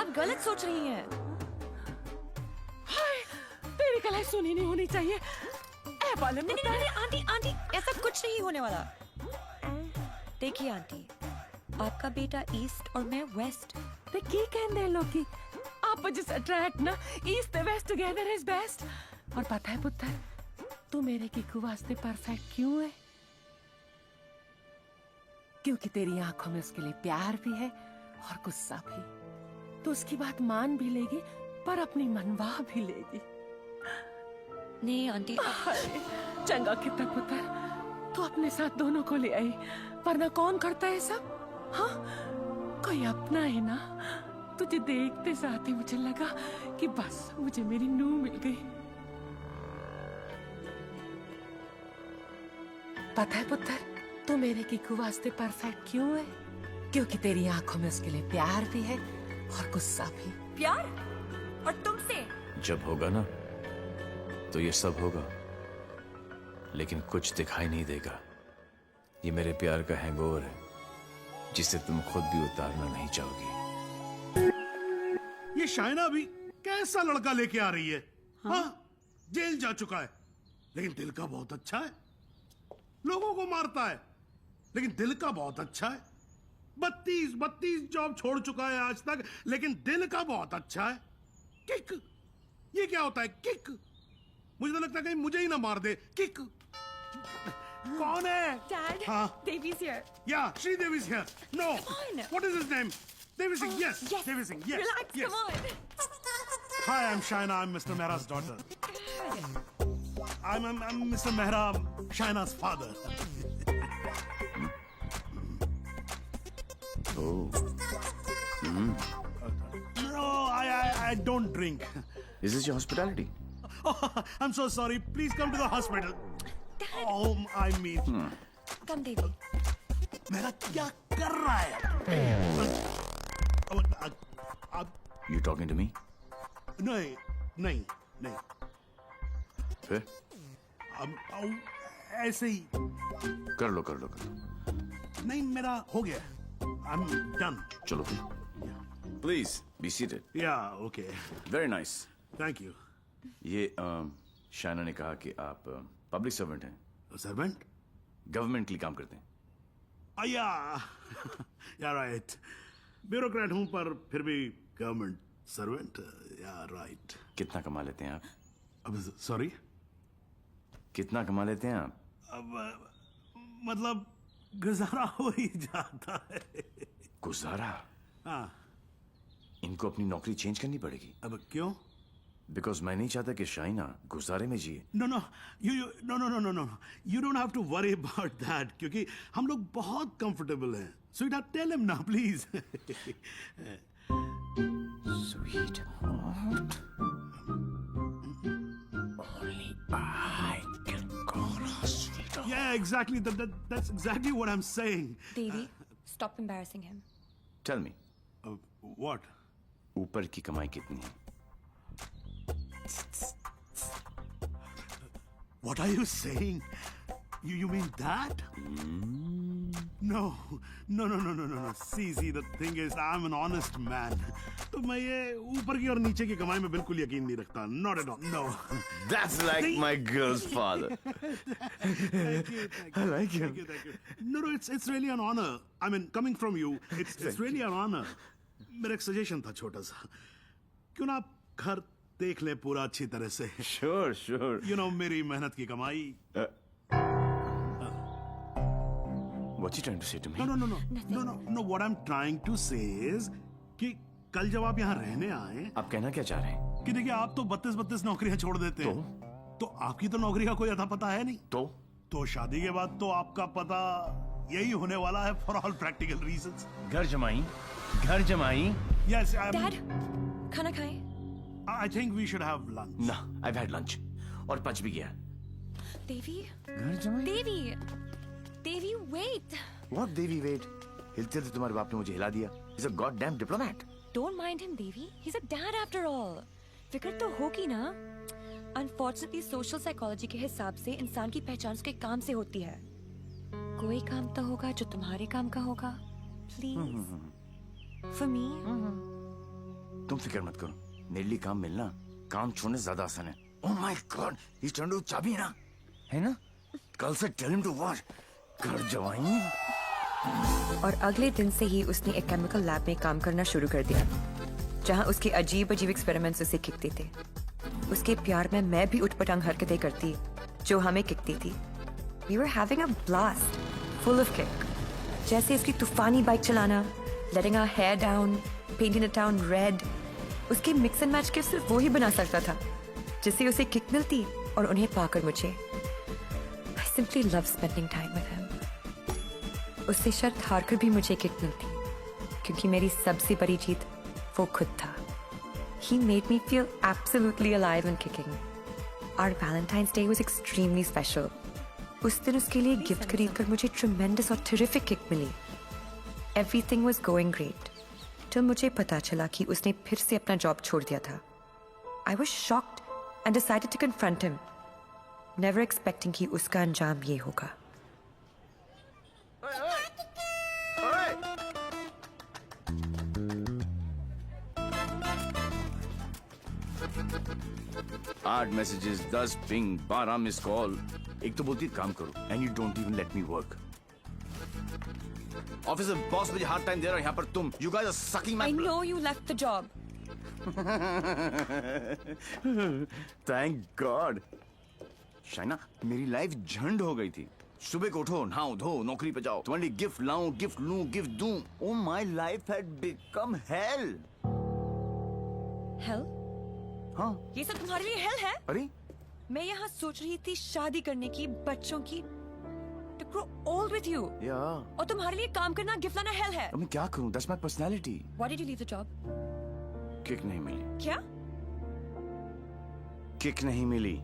आप गलत सोच रही हैं। हाय, तेरी कलाई सुनी नहीं होनी चाहिए। ए बाले में नहीं, आंटी ऐसा कुछ नहीं होने वाला। देखिए आंटी, आपका बेटा ईस्ट और मैं वेस्ट। ते की कहंदे लोग की आपस अट्रैक्ट ना, ईस्ट ते वेस्ट टुगेदर इज बेस्ट। और पता है पुत्र, तू मेरे किकू वास्ते परफेक्ट क्यों है? क्योंकि तेरी आंखों में उसके लिए प्यार भी है और गुस्सा भी। तो उसकी बात मान भी लेगी, पर अपनी मनवा भी लेगी। नहीं आंटी, चंगा कितना पुत्र, तू अपने साथ दोनों को ले आई, वरना कौन करता है सब? हाँ, कोई अपना है ना। तुझे देखते साथ ही मुझे लगा कि बस मुझे मेरी नूह मिल गई। पता है पुत्र, तू मेरे किकू वास्ते परफेक्ट क्यों है? क्योंकि तेरी आंखों में उसके लिए प्यार भी है और गुस्सा भी। प्यार? और तुमसे? जब होगा ना तो ये सब होगा, लेकिन कुछ दिखाई नहीं देगा। ये मेरे प्यार का हैंगओवर है, जिसे तुम खुद भी उतारना नहीं चाहोगी। ये शाइना भी कैसा लड़का लेके आ रही है? हाँ, जेल जा चुका है, लेकिन दिल का बहुत अच्छा है। लोगों को मारता है, लेकिन दिल का बहुत अच्छा है। 32 जॉब छोड़ चुका है आज तक, लेकिन दिल का बहुत अच्छा है। किक, ये क्या होता है किक? मुझे तो लगता है कहीं मुझे ही ना मार दे। किक कौन है? Dad, हाँ, Devi's here. yeah, Sridevi's here. No, Come on. what is his name? Devi Singh. Yes, Devi Singh. Yes, Relax, yes. come on. Hi, I'm Shaina. I'm Mr. Mehra's daughter. I'm Mr. Mehra, Shaina's father. Oh. No, I don't drink. Is this your hospitality? Oh, I'm so sorry. Please come to the hospital. Oh, I mean. Come, Devi. मेरा क्या कर रहा है? You talking to me? नहीं. फिर? ऐसे ही. कर लो. नहीं, मेरा हो गया. I'm done. चलो फिर. Please be seated. Yeah, okay. Very nice. Thank you. ये शाइना ने कहा कि आप पब्लिक सर्वेंट हैं. सर्वेंट? गवर्नमेंट के लिए काम करते हैं. Yeah, right. ब्यूरोक्रेट हूं, पर फिर भी गवर्नमेंट सर्वेंट. Yeah, right. कितना कमा लेते हैं आप? अब सॉरी, कितना कमा लेते हैं आप? अब मतलब गुजारा हो ही जाता है। गुजारा? हाँ। इनको अपनी नौकरी चेंज करनी पड़ेगी। अब क्यों? बिकॉज मैं नहीं चाहता कि शाइना गुजारे में जिए। No you don't have to worry about that, क्योंकि हम लोग बहुत कंफर्टेबल हैं। स्वीटहार्ट, टेल हिम ना please. Sweetheart, only I can call her sweetheart. Yeah, exactly. That's exactly what I'm saying. Devi, stop embarrassing him. Tell me. What? ऊपर की कमाई कितनी है? What are you saying? You mean that? No. See, the thing is, I'm an honest man. तो मैं ये ऊपर की और नीचे की कमाई में बिल्कुल यकीन नहीं रखता. Not at all. No. That's like my girl's father. Thank you. I like him. Thank you. No, it's really an honor. I mean, coming from you, it's really an honor. मेरा एक सजेशन था छोटा सा. क्यों ना आप घर देख ले पूरा अच्छी तरह से. Sure. You know, मेरी मेहनत की कमाई. What's he trying to say to me? No. What I'm trying to say is कि कल जब आप यहाँ रहने आए, आप कहना क्या चाह रहे हैं? कि देखिए आप तो 32 नौकरियां छोड़ देते हैं. तो आपकी तो नौकरी का कोई अता पता है नहीं. तो शादी के बाद तो आपका पता यही होने वाला है for all practical reasons. घर जमाई. Yes, Dad, खाना खाएं? I think we should have lunch. No, I've had lunch. और पच भी गया. Devi, घर जमाई. Devi, wait. What Devi, wait? हिलते थे तुम्हारे बाप ने मुझे हिला दिया. He's a goddamn diplomat. Don't mind him, Devi. He's a dad after all. फिक्र तो होगी ना. Unfortunately, social psychology के हिसाब से इंसान की पहचान उसके काम से होती है. कोई काम तो होगा जो तुम्हारे काम का होगा. Please. For me. तुम फिक्र मत करो. मेरे लिए काम मिलना काम छोड़ने से ज्यादा आसान है. Oh my God, he's trying to चाबी है ना? कल से tell him to watch. घर जवाई. और अगले दिन से ही उसने एक केमिकल लैब में काम करना शुरू कर दिया, जहां उसके अजीब एक्सपेरिमेंट्स उसे खिकते थे. उसके प्यार में मैं भी उठपटांग हरकतें करती जो हमें खिकती थी. We were having a blast, full of kick. जैसे उसकी तूफानी बाइक चलाना, letting our hair down, painting the town red. उसके मिक्स एंड मैच के सिर्फ वो ही बना सकता था, जिससे उसे किक मिलती और उन्हें पाकर मुझे. I simply love spending time with him. उससे शर्त हारकर भी मुझे किक मिलती, क्योंकि मेरी सबसे बड़ी जीत वो खुद था. He made me feel absolutely alive and kicking. Our Valentine's Day was extremely special. उस दिन उसके लिए गिफ्ट खरीदकर मुझे tremendous और terrific किक मिली. Everything was going great. जब मुझे पता चला कि उसने फिर से अपना जॉब छोड़ दिया था, I was shocked and decided to confront him, never expecting कि उसका अंजाम ये होगा. आठ मैसेजेस, 10 पिंग, 12 मिस कॉल. एक तो बोलती काम करो and you don't even let me work. Office में बॉस मुझे हार्ड टाइम दे रहा है, यहाँ पर तुम you guys are sucking my I know you left the job. Thank God. Shaina, मेरी लाइफ झंड हो गई थी. सुबह को उठो, नहाओ धो, नौकरी पे जाओ, तुम्हारे लिए गिफ्ट लाऊं, गिफ्ट लूं, गिफ्ट दूं. Oh, my life had become hell. Hell? हाँ. ये सब तुम्हारे लिए hell है? अरे? मैं यहाँ सोच रही थी शादी करने की, बच्चों की, to grow old with you. Yeah. और तुम्हारे लिए काम करना, गिफ्ट लाना hell है. अब मैं क्या करूं? That's my personality. Why did you leave the job? Kick नहीं मिली. क्या? किक नहीं मिली.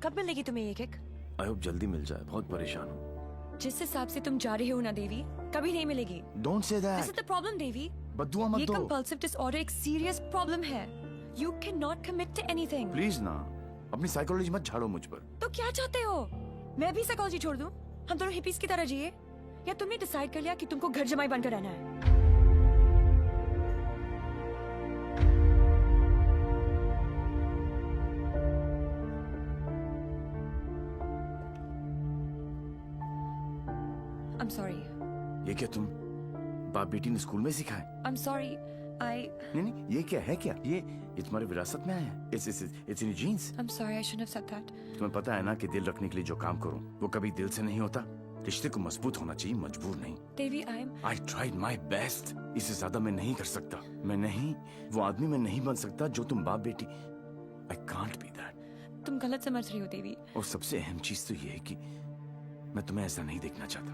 कब मिलेगी तुम्हें ये किक? I hope जल्दी मिल जाए. बहुत परेशान हूँ. जिस हिसाब से तुम जा रहे हो ना देवी, कभी नहीं मिलेगी. Don't say that. This is the problem, देवी. बद्दुआ मत ये दो. compulsive disorder एक serious problem है. You cannot commit to anything. Please ना. अपनी साइकोलॉजी मत झाड़ो मुझ पर. तो क्या चाहते हो? मैं भी साइकोलॉजी छोड़ दूं? हम दोनों हिपीज की तरह जिए? या तुमने डिसाइड कर लिया कि तुमको घर जमाई बनकर रहना है? I'm sorry. ये क्या तुम बाप बेटी ने स्कूल में सिखाए? I'm sorry. नहीं नहीं, ये क्या है? क्या ये तुम्हारी विरासत में आया है? It's in genes. I'm sorry, I shouldn't have said that. तुम्हें पता है ना कि दिल रखने के लिए जो काम करूं वो कभी दिल से नहीं होता। रिश्ते को मजबूत होना चाहिए, मजबूर नहीं। देवी, I tried my best. इससे ज्यादा मैं नहीं कर सकता। मैं नहीं, वो आदमी मैं नहीं बन सकता जो तुम बाप बेटी। I can't be that. तुम गलत समझ रही हो देवी। और सबसे अहम चीज तो ये है कि मैं तुम्हें ऐसा नहीं देखना चाहता।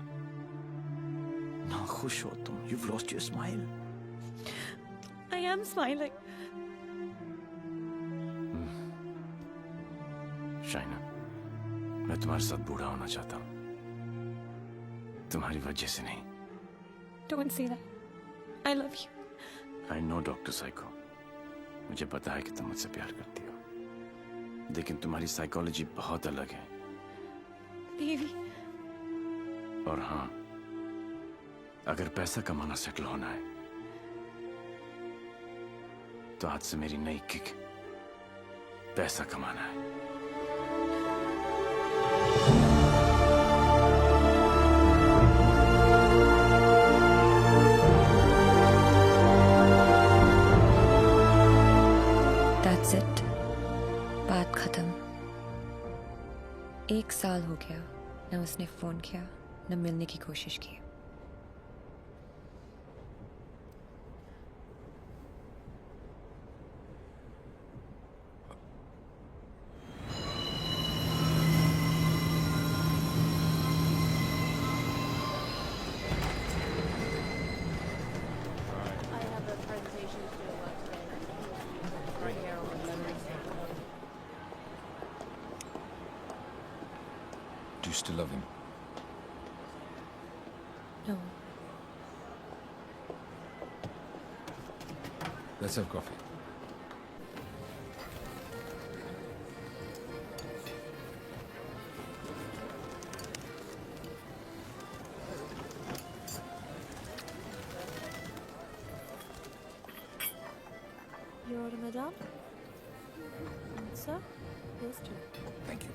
ना खुश हो तुम। You've lost your smile. I am smiling. Shaina, मैं तुम्हारे साथ बूढ़ा होना चाहता हूँ, तुम्हारी वजह से नहीं। Don't say that. I love you. I know, doctor psycho, मुझे पता है कि तुम मुझसे प्यार करती हो, लेकिन तुम्हारी साइकोलॉजी बहुत अलग है। देवी। और हाँ, अगर पैसा कमाना सेटल होना है तो आज से मेरी नई किक पैसा कमाना है। That's it. बात खत्म। 1 साल हो गया, न उसने फोन किया न मिलने की कोशिश की। Do you still love him? No. Let's have coffee. Your madam? Sir? Yes, sir. Thank you.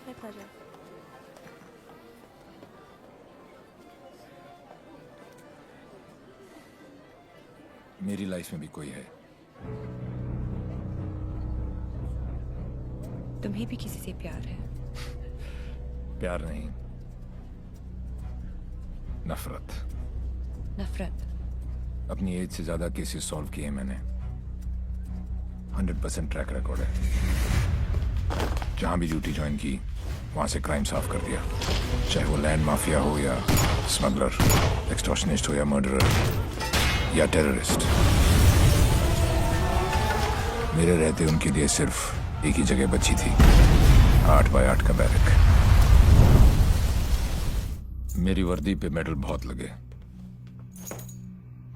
My pleasure. मेरी लाइफ में भी कोई है। तुम्हें भी किसी से प्यार है? प्यार नहीं, नफरत। नफरत? अपनी एज से ज्यादा केसेस सॉल्व किए मैंने। 100% ट्रैक रिकॉर्ड है। जहां भी ड्यूटी ज्वाइन की वहां से क्राइम साफ कर दिया, चाहे वो लैंड माफिया हो या स्मगलर, एक्सटॉर्शनिस्ट हो या मर्डरर या टेररिस्ट। मेरे रहते उनके लिए सिर्फ एक ही जगह बची थी, 8 बाय 8 का बैरक। मेरी वर्दी पे मेडल बहुत लगे,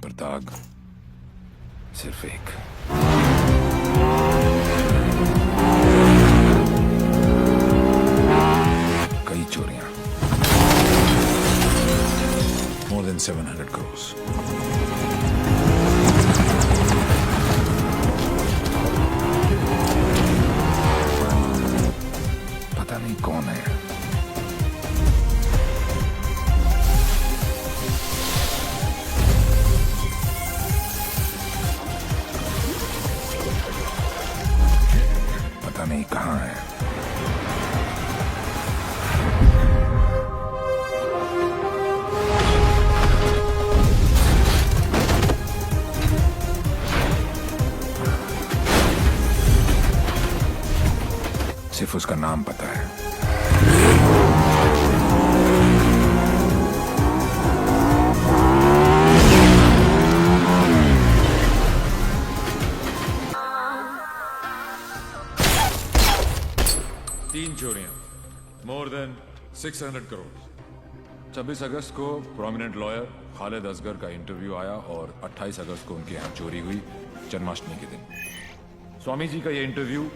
पर दाग सिर्फ एक। कई चोरियां, more than 700 crores। पता नहीं कौन है। पता नहीं कहाँ है। सिर्फ उसका नाम पता है। तीन चोरियां, मोर देन 600 करोड़। 26 अगस्त को प्रोमिनेंट लॉयर खालिद असगर का इंटरव्यू आया और 28 अगस्त को उनके यहाँ चोरी हुई, जन्माष्टमी के दिन। स्वामी जी का ये इंटरव्यू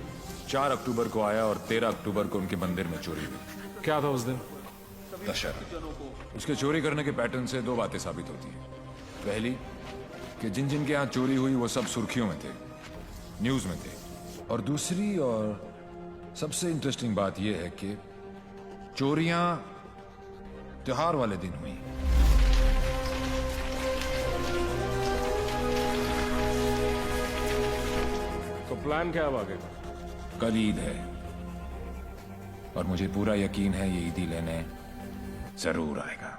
4 अक्टूबर को आया और 13 अक्टूबर को उनके मंदिर में चोरी हुई। क्या था उस दिन? दशहरा। उसके चोरी करने के पैटर्न से 2 बातें साबित होती हैं। पहली कि जिन जिन के यहाँ चोरी हुई वो सब सुर्खियों में थे, न्यूज में थे। और दूसरी और सबसे इंटरेस्टिंग बात यह है कि चोरियां त्योहार वाले दिन हुई। प्लान क्या है आगे का? कल ईद है और मुझे पूरा यकीन है ये ईदी लेने जरूर आएगा।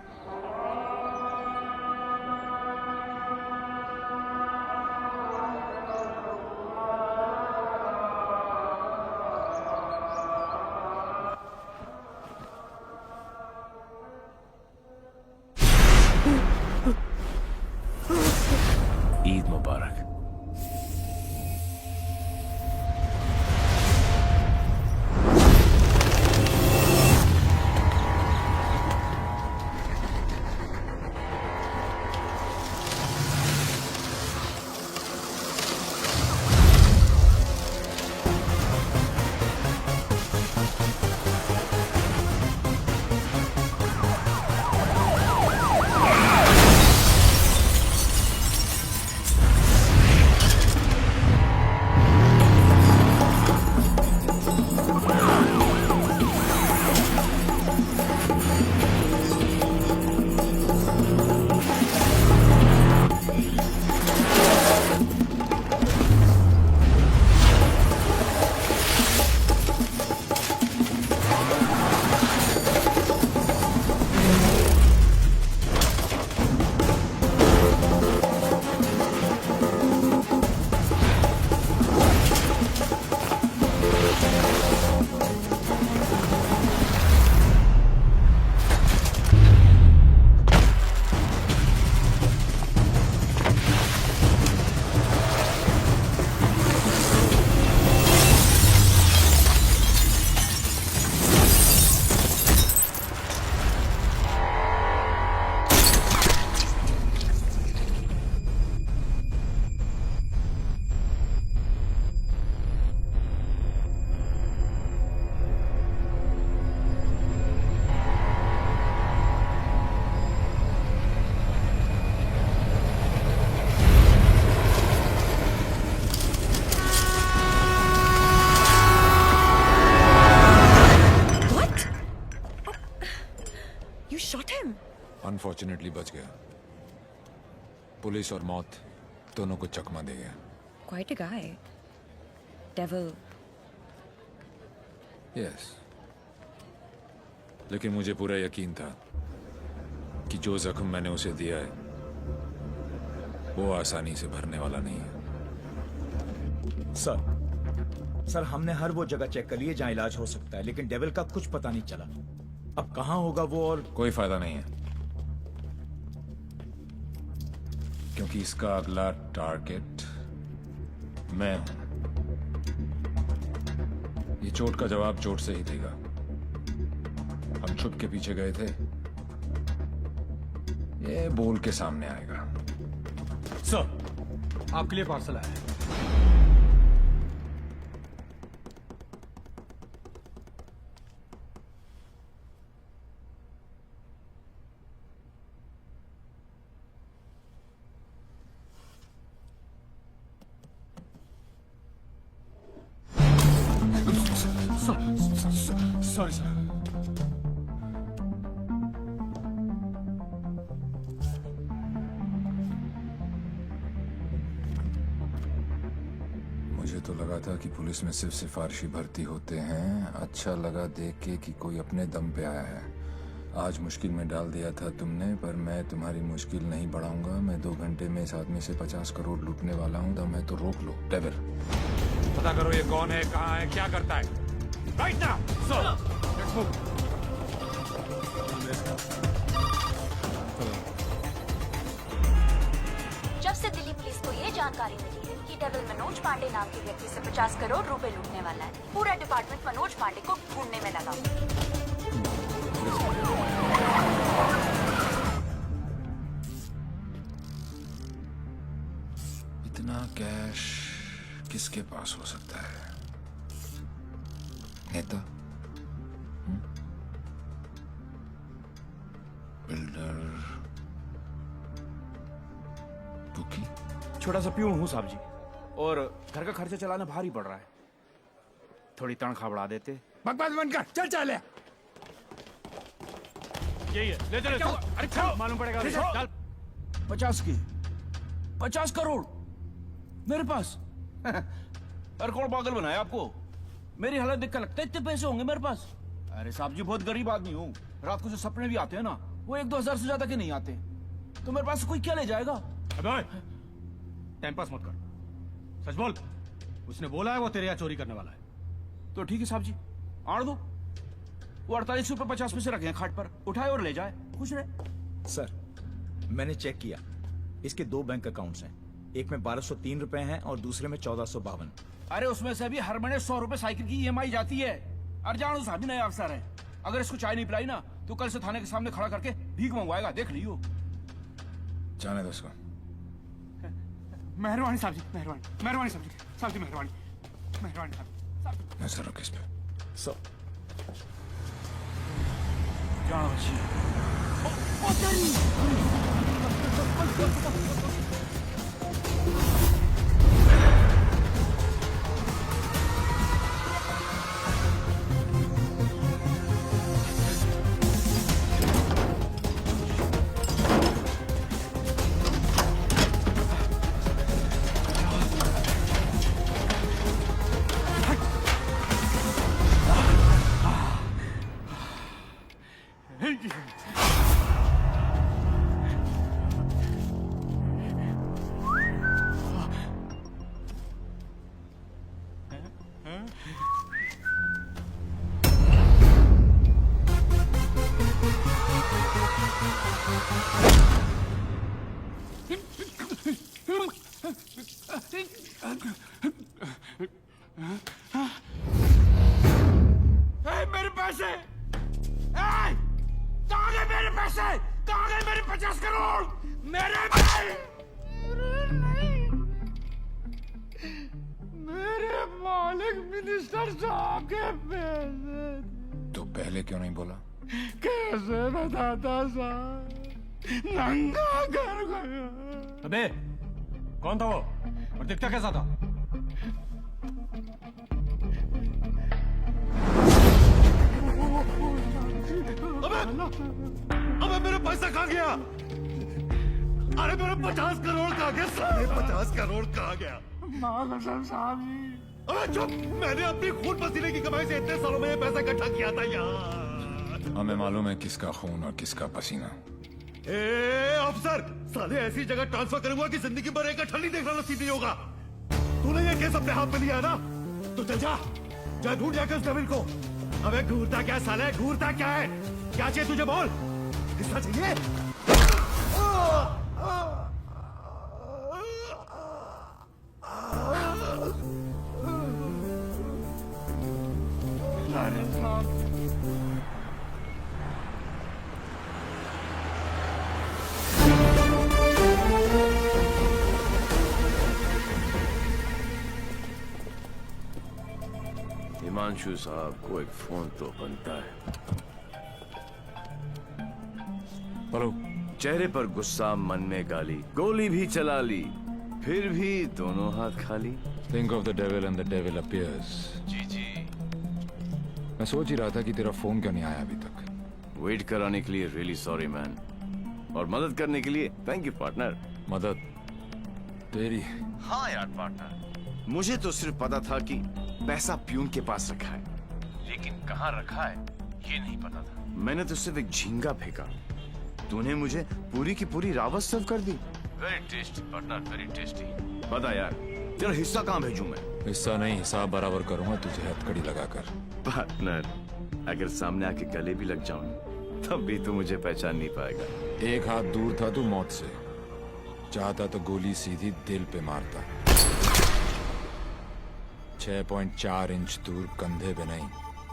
ईद मुबारक। अनफॉर्चुनेटली बच गया। पुलिस और मौत दोनों को चकमा दे गया। Quite a guy. Devil. Yes, लेकिन मुझे पूरा यकीन था कि जो जख्म मैंने उसे दिया है वो आसानी से भरने वाला नहीं है। सर हमने हर वो जगह चेक कर ली है जहां इलाज हो सकता है, लेकिन डेविल का कुछ पता नहीं चला। अब कहां होगा वो, और कोई फायदा नहीं है क्योंकि इसका अगला टारगेट मैं हूं। ये चोट का जवाब चोट से ही देगा। हम छुप के पीछे गए थे, ये बोल के सामने आएगा। सर आपके लिए पार्सल आया है। Sorry sir. मुझे तो लगा था कि पुलिस में सिर्फ सिफारिशी भर्ती होते हैं। अच्छा लगा देख के कि कोई अपने दम पे आया है। आज मुश्किल में डाल दिया था तुमने, पर मैं तुम्हारी मुश्किल नहीं बढ़ाऊंगा। मैं 2 घंटे में इस आदमी से 50 करोड़ लूटने वाला हूँ। दम है तो रोक लो। डेविल, पता करो ये कौन है, कहाँ है, क्या करता है। Right now. Sir, let's move. जब से दिल्ली पुलिस को ये जानकारी मिली है कि डेविल मनोज पांडे नाम के व्यक्ति से 50 करोड़ रुपए लूटने वाला है, पूरा डिपार्टमेंट मनोज पांडे को ढूंढने में लगा। इतना कैश किसके पास हो सकता है? नेता, बिल्डर, बुकी? छोटा सा प्यून हूँ साहब जी, और घर का खर्चा चलाना भारी पड़ रहा है। थोड़ी तनख्वाह बढ़ा देते। बकवास बंद कर, चल चल। यही है, ले चलो। अरे चल, मालूम पड़ेगा। चल। 50 की 50 करोड़ मेरे पास। अरे कौन पागल बनाया आपको? मेरी हालत देख कर लगता है इतने पैसे होंगे मेरे पास? अरे साहब जी बहुत गरीब आदमी हूँ। रात को जो सपने भी आते हैं ना वो 1-2 हजार से ज्यादा के नहीं आते। तो मेरे पास कोई क्या ले जाएगा? अबे टाइम पास मत कर, सच बोल। उसने बोला है वो तेरे यहाँ चोरी करने वाला है। तो ठीक है साहब जी, आड़ दो। वो 48 रुपए 50 पैसे रखे हैं खाट पर, उठाए और ले जाए, खुश रहे। सर मैंने चेक किया, इसके 2 बैंक अकाउंट्स हैं। एक में 1203 रुपए हैं और दूसरे में 1452। अरे उसमें से भी हर महीने 100 रुपए साइकिल की EMI जाती है। अरे जानो साहब भी नया अफसर है, अगर इसको चाय नहीं पिलाई ना तो कल से थाने के सामने खड़ा करके भीख मंगवाएगा, देख लियो। जाने दो उसको। मेहरबानी साहब जी, मेहरबानी, मेहरबानी साहब जी, साहब जी मेहरबानी, मेहरबानी साहब जी। नजर रखो इस पे। सर जाओ जी। मेरे पैसे, कहाँ गए मेरे पैसे? कहाँ गए मेरे 50 करोड़? मेरे मालिक मिनिस्टर साहब के पैसे। तो पहले क्यों नहीं बोला? कैसे बताता साहब, नंगा कर गया। अबे कौन था वो और दिखता कैसा था? अबे मेरा पैसा कहाँ गया? अरे मेरा 50 करोड़ कहाँ गया? साढ़े 50 करोड़ कहाँ गया? साहब जी। अबे चुप! मैंने अपनी खून पसीने की कमाई से इतने सालों में ये पैसा इकट्ठा किया था यार। हमें मालूम है किसका खून और किसका पसीना। ए अफसर, साले ऐसी जगह ट्रांसफर करूंगा कि जिंदगी भर एक अठल नहीं देखना नसीब नहीं होगा। तूने ये केस अपने हाथ में लिया है ना, तो चल जा, जा ढूंढ जाकर उस डेविल को। अबे घूरता क्या साले, घूरता क्या है? क्या चाहिए तुझे बोल? हिस्सा चाहिए? हिमांशु साहब को एक फोन तो बनता है। हेलो। चेहरे पर गुस्सा, मन में गाली, गोली भी चला ली, फिर भी दोनों हाथ खाली। Think of the devil and the devil appears. जी जी। मैं सोच ही रहा था कि तेरा फोन क्यों नहीं आया अभी तक। वेट कराने के लिए रियली सॉरी मैन, और मदद करने के लिए थैंक यू पार्टनर। मदद तेरी? हाँ यार पार्टनर, मुझे तो सिर्फ पता था कि पैसा प्यून के पास रखा है, लेकिन कहाँ रखा है ये नहीं पता था। मैंने तो सिर्फ एक झींगा फेंका, तूने मुझे पूरी की पूरी रावत सर्व कर दी। Very tasty partner, very tasty. बता यार, तेरा हिस्सा कहाँ भेजूं मैं? हिस्सा नहीं, हिसाब बराबर करूंगा तुझे हथकड़ी लगाकर। पार्टनर, अगर सामने आके गले भी लग जाऊं तब भी तू मुझे पहचान नहीं पाएगा। एक हाथ दूर था तू मौत से, चाहता तो गोली सीधी दिल पे मारता। 6.4 इंच दूर, कंधे पे नहीं।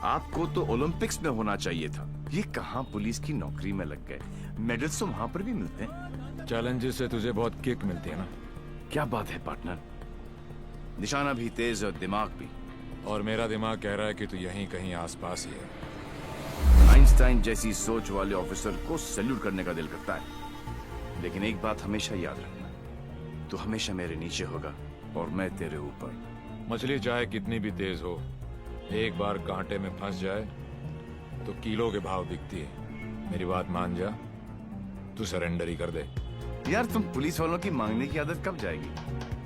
आपको तो ओलंपिक्स में होना चाहिए था, ये कहाँ पुलिस की नौकरी में लग गए। मेडल्स तो वहाँ पर भी मिलते हैं। चैलेंजेस से तुझे बहुत किक मिलती है ना? क्या बात है पार्टनर, निशाना भी तेज और दिमाग भी। और मेरा दिमाग कह रहा है कि तू यहीं कहीं आसपास ही है। आइंस्टाइन जैसी सोच वाले ऑफिसर को सैल्यूट करने का दिल करता है, लेकिन एक बात हमेशा याद रखना, तू हमेशा मेरे नीचे होगा और मैं तेरे ऊपर। मछली चाहे कितनी भी तेज हो, एक बार कांटे में फंस जाए तो किलो के भाव बिकती है। मेरी बात मान जा, तू सरेंडर ही कर दे। यार तुम पुलिस वालों की मांगने की आदत कब जाएगी?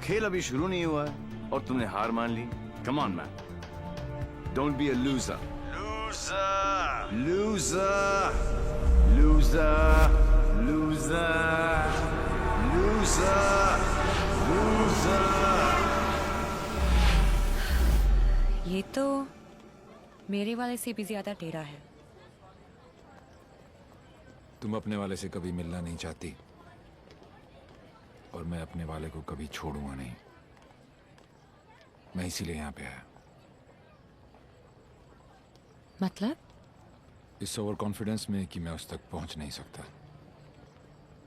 खेल अभी शुरू नहीं हुआ है और तुमने हार मान ली। Come on, man. Don't be a loser. Loser. Loser. Loser. Loser. Loser. ये तो मेरे वाले से भी ज्यादा टेढ़ा है। तुम अपने वाले से कभी मिलना नहीं चाहती और मैं अपने वाले को कभी छोड़ूंगा नहीं। मैं इसीलिए यहाँ पे आया। मतलब? इस ओवर कॉन्फिडेंस में कि मैं उस तक पहुंच नहीं सकता।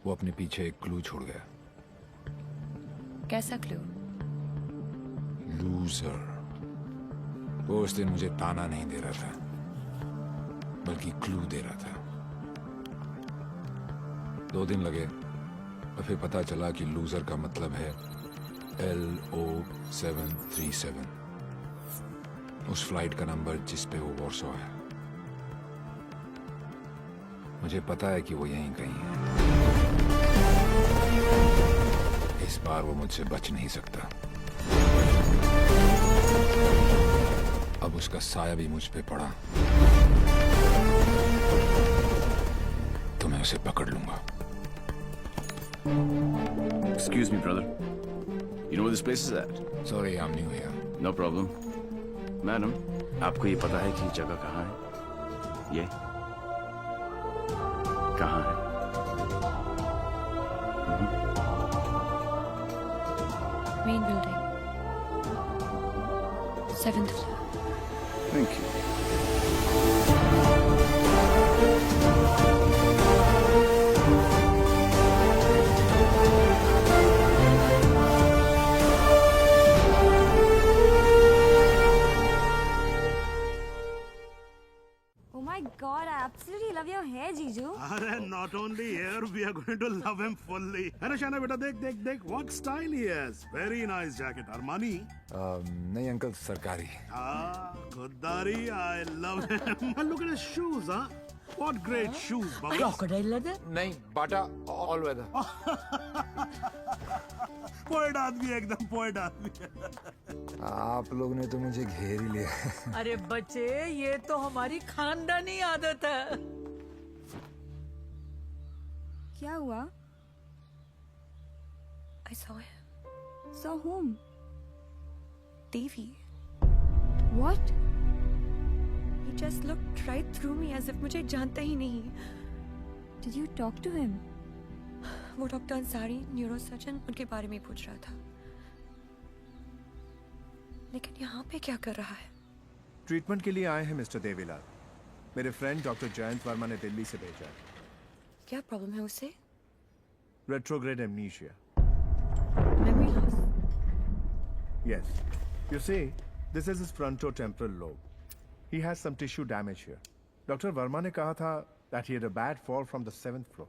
वो अपने पीछे एक क्लू छोड़ गया। कैसा क्लू? लूजर। वो उस दिन मुझे ताना नहीं दे रहा था बल्कि क्लू दे रहा था। 2 दिन लगे और फिर पता चला कि लूजर का मतलब है LO737, उस फ्लाइट का नंबर जिस पे वो वॉर्सो है। मुझे पता है कि वो यहीं कहीं है। इस बार वो मुझसे बच नहीं सकता। अब उसका साया भी मुझ पे पड़ा तो मैं उसे पकड़ लूंगा। Excuse me, brother. You know where this place is at? Sorry, I'm new here. No problem. Madam, आपको ये पता है कि ये जगह कहाँ है? ये कहाँ है? Main building, 7th floor। Thank you. Oh my God, I absolutely love your hair, Jiju. अरे not only here, we are going to love him fully. अरे शाना बेटा देख देख देख, what style he has. Very nice jacket. Armani. नहीं uncle, सरकारी। Goddari, I love him. And look at his shoes, huh? What great shoes, Baba. Crocodile leather? नहीं, बाटा all weather. Poet आदमी, एकदम पोएट आदमी। आप लोग ने तो मुझे घेर ही लिया। अरे बच्चे, ये तो हमारी खानदानी आदत है। क्या हुआ? I saw him. Saw whom? Devi. What? He just looked right through me as if मुझे जानता ही नहीं। Did you talk to him? वो डॉक्टर अंसारी, न्यूरोसर्जन, उनके बारे में पूछ रहा था। लेकिन यहाँ पे क्या कर रहा है? ट्रीटमेंट के लिए आए हैं मिस्टर देवीलाल। मेरे फ्रेंड डॉक्टर जयंत वर्मा ने दिल्ली से भेजा है। क्या प्रॉब्लम है उसे? Retrograde amnesia. Memory loss. Yes. You see, this is his frontotemporal lobe. He has some tissue damage here. Doctor Verma ने कहा था that he had a bad fall from the 7th floor.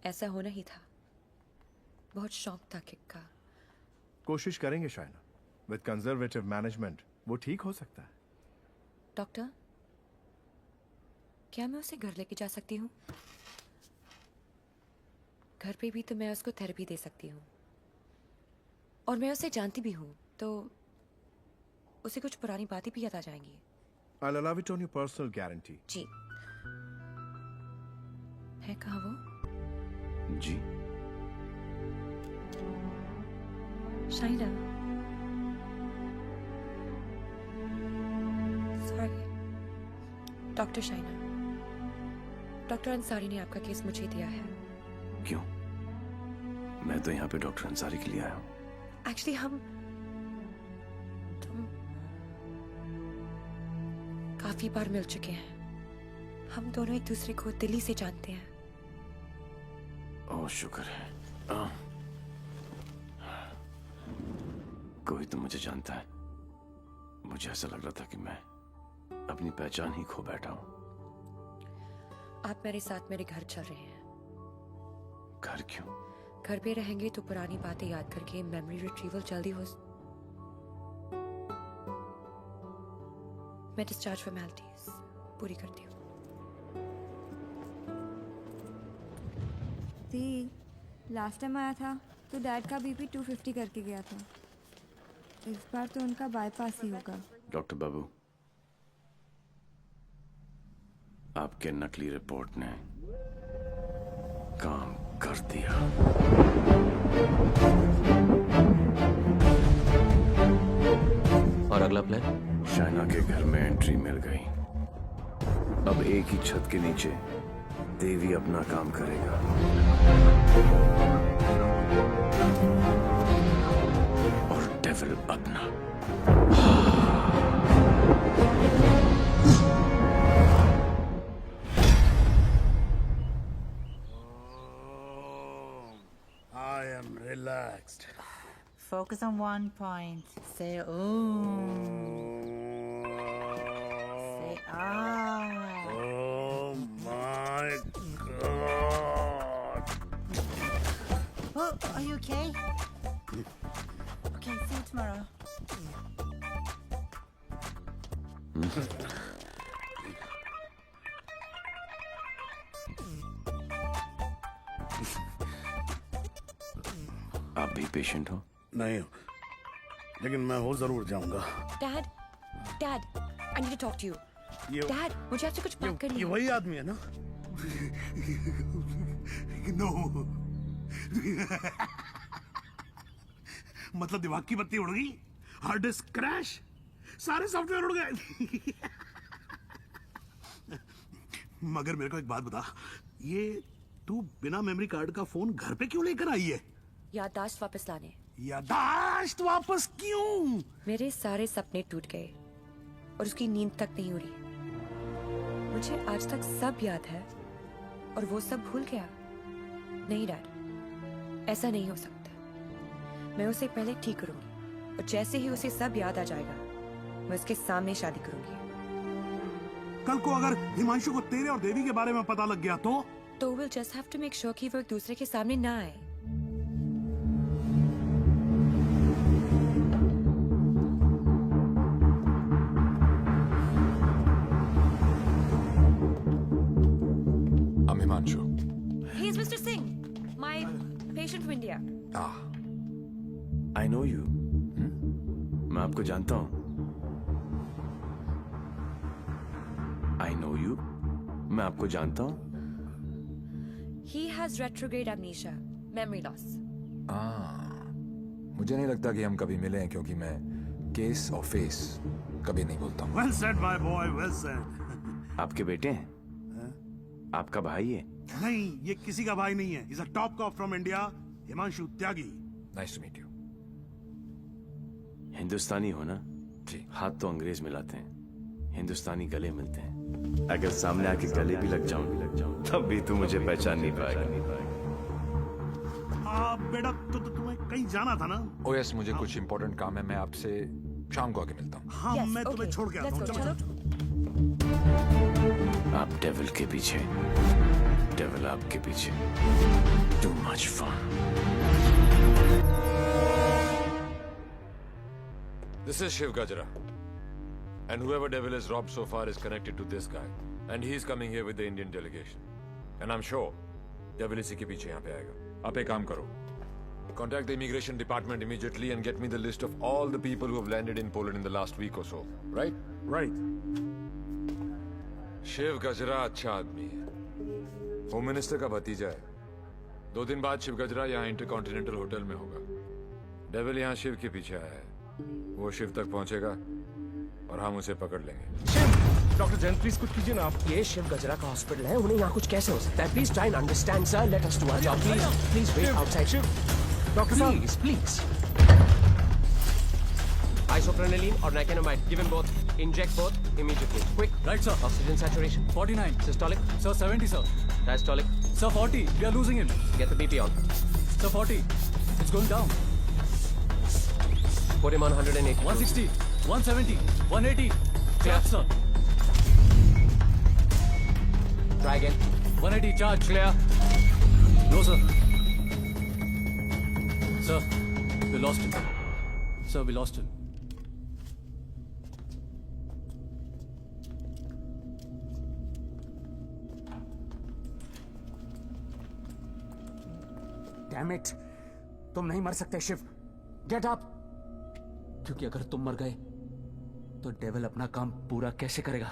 ऐसा होना ही था। बहुत शौक था किक का। कोशिश करेंगे शायना। With conservative management, वो ठीक हो सकता है। डॉक्टर, क्या मैं उसे घर लेके जा सकती हूँ? घर पे भी तो मैं उसको थेरेपी दे सकती हूँ और मैं उसे जानती भी हूँ, तो उसे कुछ पुरानी बातें भी याद आ जाएंगी। I'll allow it on your personal guarantee. जी। है कहाँ वो? जी। Shaina. Sorry. Doctor Shaina. Doctor Ansari ने आपका केस मुझे दिया है। क्यों? मैं तो यहाँ पे डॉक्टर अंसारी के लिए आया हूँ। एक्चुअली तुम काफी बार मिल चुके हैं। हम दोनों एक दूसरे को दिल्ली से जानते हैं। ओह शुक्र है। कोई तो मुझे जानता है। मुझे ऐसा लग रहा था कि मैं अपनी पहचान ही खो बैठा हूँ। आप मेरे साथ मेरे घर चल रहे हैं। घर क्यों? घर पे रहेंगे तो पुरानी बातें याद करके मेमोरी रिट्रीवल जल्दी हो। मैं डिस्चार्ज फॉर्मेलिटीज पूरी करती हूँ। लास्ट टाइम आया था तो डैड का बीपी 250 करके गया था। इस बार तो उनका बाईपास ही होगा। डॉक्टर बाबू, आपके नकली रिपोर्ट ने काम कर दिया। और अगला प्लान? शाइना के घर में एंट्री मिल गई। अब एक ही छत के नीचे देवी अपना काम करेगा और डेविल अपना। I am relaxed. Focus on one point. Say Om. Say Ah. Oh my God. Oh, are you okay? Okay, see you tomorrow. आप भी पेशेंट हो? नहीं, लेकिन मैं हो जरूर जाऊंगा। Dad, Dad, I need to talk to you. Dad, मुझे आपसे कुछ बात करनी ये है। वही आदमी है ना? नो। मतलब दिमाग की बत्ती उड़ गई, हार्ड डिस्क क्रैश, सारे सॉफ्टवेयर उड़ गए। मगर मेरे को एक बात बता, ये तू बिना मेमोरी कार्ड का फोन घर पे क्यों लेकर आई है? याददाश्त वापस लाने। याददाश्त वापस क्यों? मेरे सारे सपने टूट गए और उसकी नींद तक नहीं उड़ी। मुझे आज तक सब याद है और वो सब भूल गया। नहीं डैड, ऐसा नहीं हो सकता। मैं उसे पहले ठीक करूंगी और जैसे ही उसे सब याद आ जाएगा, मैं उसके सामने शादी करूंगी। कल को अगर हिमांशु को तेरे और देवी के बारे में पता लग गया तो we'll just have to make sure कि वो एक दूसरे के सामने ना आए। I'm Himanshu. He's Mr. Singh, my patient from India. I know you. मैं आपको जानता हूँ। I know you. मैं आपको जानता हूँ। He has retrograde amnesia, memory loss. मुझे नहीं लगता कि हम कभी मिले हैं, क्योंकि मैं केस और फेस कभी नहीं भूलता हूँ। Well said, my boy, well said. आपके बेटे हैं? आपका भाई है? नहीं, ये किसी का भाई नहीं है। He's a top cop from India, Himanshu Tyagi. Nice to meet you. हिंदुस्तानी हो ना? जी। हाथ तो अंग्रेज मिलाते हैं, हिंदुस्तानी गले मिलते हैं। अगर सामने आके गले भी लग जाऊं, तब भी तू मुझे पहचान नहीं पाएगा। बेटा, तो तुम्हें कहीं जाना था ना? Oh yes, मुझे कुछ इम्पोर्टेंट काम है। मैं आपसे शाम को आके मिलता हूँ। हाँ, मैं तुम्हें छोड़ के आता हूँ। चलो। आप डेविल के पीछे, डेविल आपके पीछे। Too much fun. This is Shiv Gajra. And whoever devil has robbed so far is connected to this guy. And he's coming here with the Indian delegation. And I'm sure devil इसी के पीछे यहाँ पे आएगा। आप एक काम करो, contact the immigration department immediately and get me the list of all the people who have landed in Poland in the last week or so. Right? Right. Shiv गजरा अच्छा आदमी है, होम मिनिस्टर का भतीजा है। 2 दिन बाद शिव गजरा यहाँ इंटरकॉन्टिनेंटल होटल में होगा। डेविल यहाँ शिव के पीछे आया है, वो शिव तक पहुंचेगा और हम उसे पकड़ लेंगे। शिव, डॉक्टर जैन प्लीज कुछ कीजिए ना आप। ये शिव गजरा का हॉस्पिटल है, उन्हें यहाँ कुछ कैसे हो सकता है? Please try and understand sir, let us do our job please. Please wait outside. Shiv, doctor साहब please. Isoprenylene or nicotinamide, give him both. Inject both immediately. Quick. Right, sir. Oxygen saturation 49. Systolic. Sir, 70, sir. Diastolic. Sir, 40. We are losing him. Get the BP on. Sir, 40. It's going down. Put him on 180. 160. 170. 180. Clear. Sir. Try again. 180. Charge. Clear. No, sir. Sir, we lost him. Sir, we lost him. Damn it! तुम नहीं मर सकते Shiv. Get up! क्योंकि अगर तुम मर गए तो डेविल अपना काम पूरा कैसे करेगा?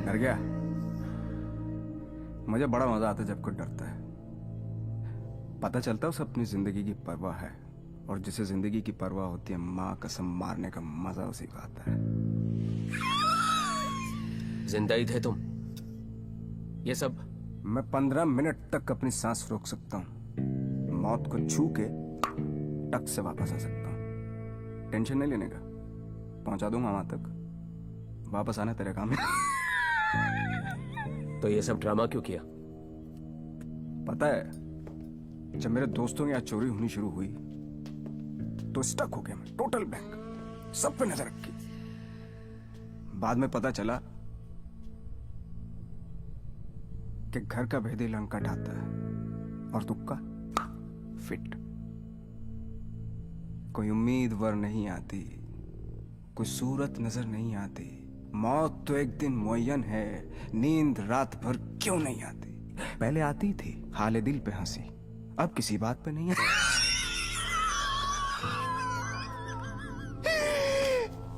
डर गया? मुझे बड़ा मजा आता है जब कोई डरता है। पता चलता है उसे अपनी जिंदगी की परवाह है, और जिसे जिंदगी की परवाह होती है माँ कसम मारने का मजा उसी को आता है। जिंदा ही थे तुम? ये सब? मैं 15 मिनट तक अपनी सांस रोक सकता हूँ, मौत को छू के टक से वापस आ सकता हूँ। टेंशन नहीं लेने का, पहुंचा दूंगा वहां तक। वापस आना तेरे काम है। तो ये सब ड्रामा क्यों किया? पता है, जब मेरे दोस्तों के यहाँ चोरी होनी शुरू हुई तो स्टक हो गया मैं, टोटल बैंक, सब पे नजर रखी। बाद में पता चला कि घर का भेदी लंका ढाता है और तुक्का फिट। कोई उम्मीदवार नहीं आती, कोई सूरत नजर नहीं आती। मौत तो एक दिन मुअय्यन है, नींद रात भर क्यों नहीं आती? पहले आती थी हाले दिल पे हंसी, अब किसी बात पे नहीं आती।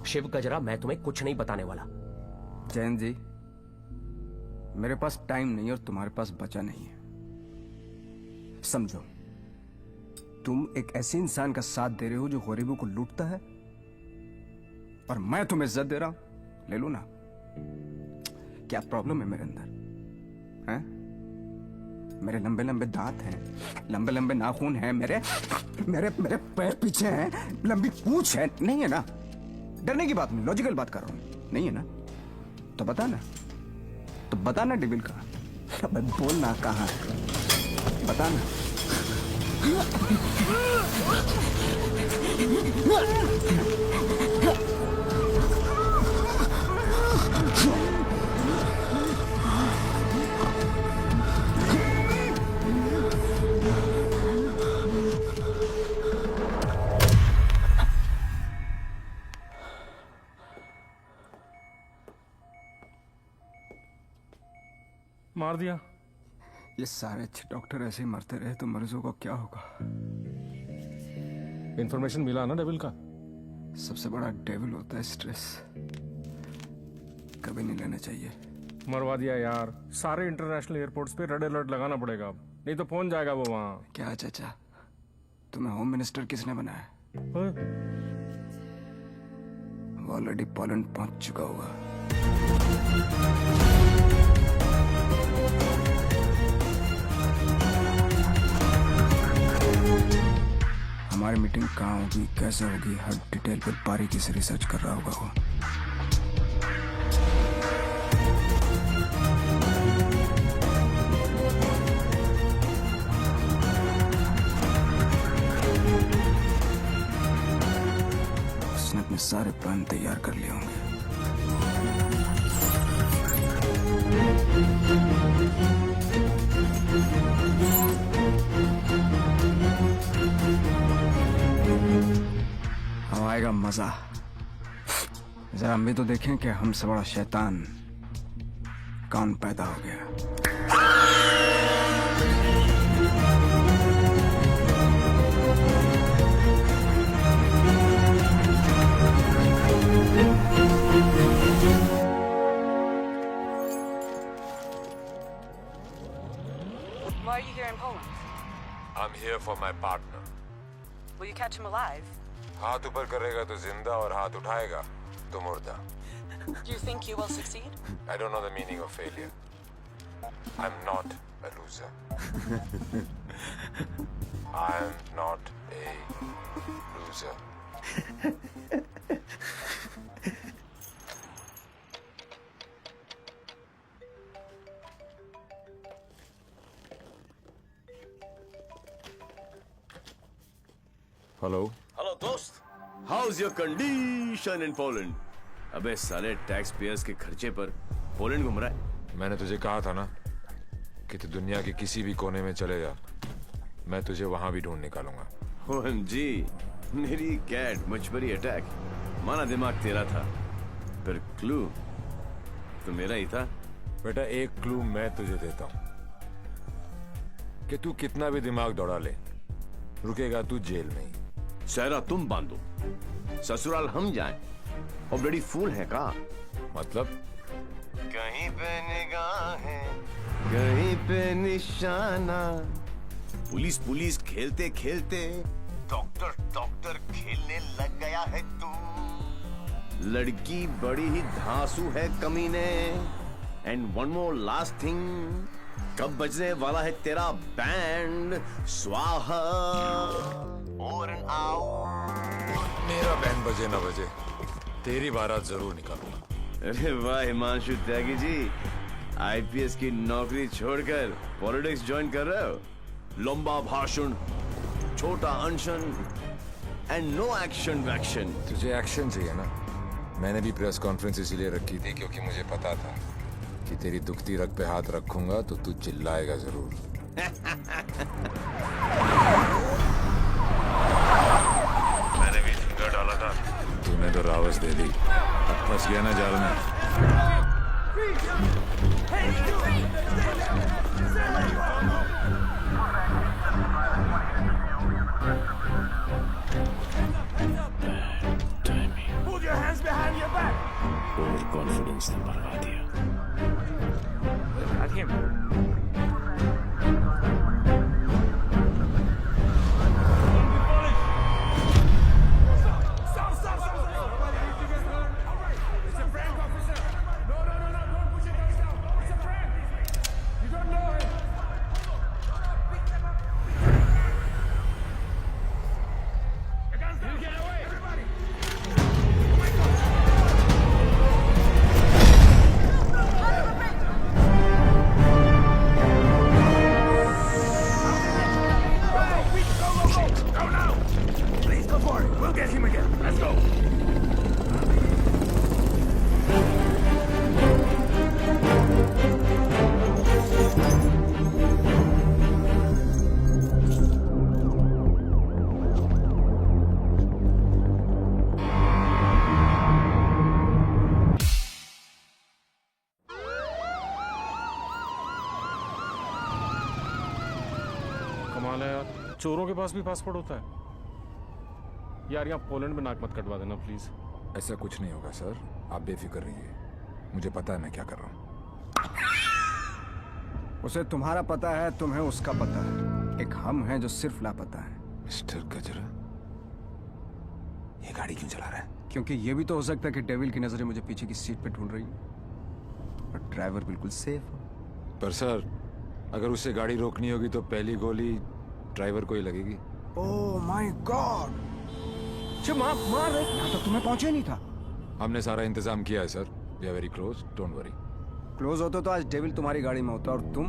शिव गजरा, मैं तुम्हें कुछ नहीं बताने वाला। जैन जी, मेरे पास टाइम नहीं और तुम्हारे पास बचा नहीं है। समझो, तुम एक ऐसे इंसान का साथ दे रहे हो जो गरीबों को लूटता है, और मैं तुम्हें इज्जत दे रहा हूं। ले लो ना। क्या प्रॉब्लम है मेरे अंदर? हैं? मेरे लंबे लंबे दांत हैं, लंबे लंबे नाखून हैं, मेरे मेरे मेरे पैर पीछे हैं, लंबी पूंछ है। नहीं है ना? डरने की बात नहीं, लॉजिकल बात कर रहा हूं। नहीं है ना? तो बता ना, तो बता ना डेविल कहाँ? अबे बोल ना कहाँ है, बता ना। मार दिया। ये सारे अच्छे डॉक्टर ऐसे ही मरते रहे तो मरीजों का क्या होगा? इंफॉर्मेशन मिला ना डेविल का? सबसे बड़ा डेविल होता है स्ट्रेस, कभी नहीं लेना चाहिए। मरवा दिया यार। सारे इंटरनेशनल एयरपोर्ट्स पे रेड अलर्ट लगाना पड़ेगा अब, नहीं तो पहुंच जाएगा वो वहां। क्या चाचा, तुम्हें होम मिनिस्टर किसने बनाया? वो ऑलरेडी पोलैंड पहुंच चुका होगा। हमारी मीटिंग कहाँ होगी, कैसे होगी, हर डिटेल पे बारीकी से रिसर्च कर रहा होगा वो। उसने अपने सारे प्लान तैयार कर लिए होंगे। अब आएगा मजा। जरा हम भी तो देखें कि हमसे बड़ा शैतान कौन पैदा हो गया। Why are you here in Poland? I'm here for my partner. Will you catch him alive? हाथ ऊपर करेगा तो जिंदा और हाथ उठाएगा तो मुर्दा. Do you think you will succeed? I don't know the meaning of failure. I'm not a loser. I'm not a loser. Hello hello दोस्त, how's your condition in Poland? अबे साले टैक्स पेयर्स के खर्चे पर पोलैंड घूम रहा है। मैंने तुझे कहा था ना कि तू दुनिया के किसी भी कोने में चले जा, मैं तुझे वहां भी ढूंढ निकालूंगा। OMG, मेरी कैट मुझ पर ही अटैक। माना दिमाग तेरा था, पर क्लू तो मेरा ही था। बेटा एक क्लू मैं तुझे देता हूं कि तू कितना भी दिमाग दौड़ा ले, रुकेगा तू जेल में ही। सहरा तुम बांधो, ससुराल हम जाएं। और बड़ी फूल है का मतलब? कहीं पे निगाहें, कहीं पे निशाना। पुलिस पुलिस खेलते खेलते डॉक्टर डॉक्टर खेलने लग गया है तू। लड़की बड़ी ही धांसू है कमीने। And one more last thing, कब बजने वाला है तेरा बैंड? स्वाहा और मेरा बैंड बजे ना बजे, तेरी बारात जरूर निकालूंगा। अरे वाह हिमांशु त्यागी जी, आईपीएस की नौकरी छोड़कर पॉलिटिक्स ज्वाइन कर रहे हो। लंबा भाषण, छोटा अनशन एंड नो एक्शन वैक्शन। तुझे एक्शन चाहिए ना? मैंने भी प्रेस कॉन्फ्रेंस इसीलिए रखी थी क्योंकि मुझे पता था कि तेरी दुखती रग पे हाथ रखूंगा तो तू चिल्लाएगा जरूर। मैंने भी झुंगा डाला था, तूने तो रावस दे दी। अब फंस गया ना जाल में। Put your hands behind your back. Over confidence ने भरवा दिया। चोरों के पास भी पासपोर्ट होता है यार। यहाँ पोलैंड में नाक मत कटवा देना प्लीज। ऐसा कुछ नहीं होगा सर, आप बेफिक्र रहिए, मुझे पता है मैं क्या कर रहा हूँ। उसे तुम्हारा पता है, तुम्हें उसका पता है। एक हम हैं जो सिर्फ लापता है। मिस्टर गजरा, ये गाड़ी क्यों चला रहा है? क्योंकि ये भी तो हो सकता है कि डेविल की नजरें मुझे पीछे की सीट पे ढूंढ रही है और ड्राइवर बिल्कुल सेफ हो। पर सर, अगर उसे गाड़ी रोकनी होगी तो पहली गोली ड्राइवर को ही लगेगी। Oh my God! मार रहे यहाँ तक तुम्हें पहुंचे नहीं था। हमने सारा इंतजाम किया है sir. We are very close, don't worry. Close होते तो आज डेविल तुम्हारी गाड़ी में होता और तुम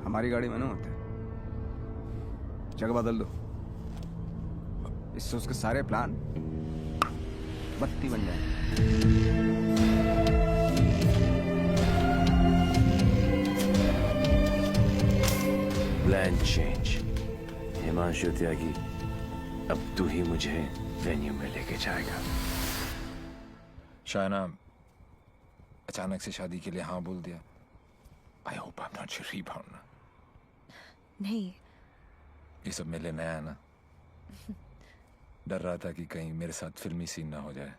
हमारी गाड़ी में ना होते। जगह बदल दो, इससे उसके सारे प्लान बत्ती बन जाए। Plan change. हिमांशु त्यागी, अब तू ही मुझे वेन्यू में लेके जाएगा। शायना अचानक से शादी के लिए हाँ बोल दिया। I hope I am not sure Bhavana. नहीं, ये सब मेरे लिए नया है ना। डर रहा था कि कहीं मेरे साथ फिल्मी सीन ना हो जाए।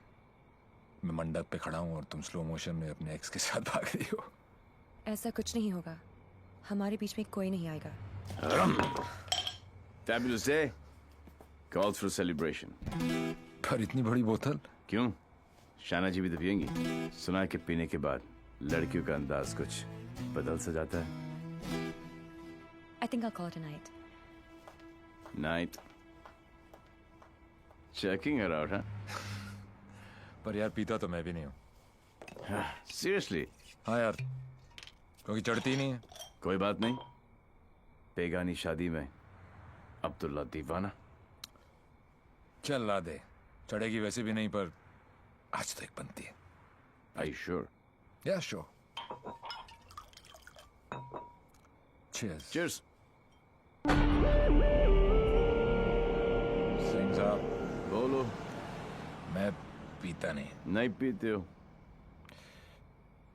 मैं मंडप पे खड़ा हूँ और तुम स्लो मोशन में अपने एक्स के साथ भाग रही हो। ऐसा कुछ नहीं होगा, हमारे बीच में कोई नहीं आएगा। Fabulous day. Calls for celebration. पर इतनी बड़ी बोतल क्यों? शाना जी भी तो पियेंगी। सुना कि पीने के बाद लड़कियों का अंदाज कुछ बदल सा जाता है। I think I'll call it a night. Night. Checking her out, huh? पर यार पीता तो मैं भी नहीं हूँ। Seriously? हाँ यार, क्योंकि चढ़ती नहीं है। कोई बात नहीं, बेगानी शादी में अब्दुल्ला दीवाना। चल ला दे, चढ़ेगी वैसे भी नहीं, पर आज तो एक बनती है। Are you sure? Yeah, sure. Cheers. Cheers. Singh साहब, बोलो। मैं पीता नहीं। नहीं पीते हो?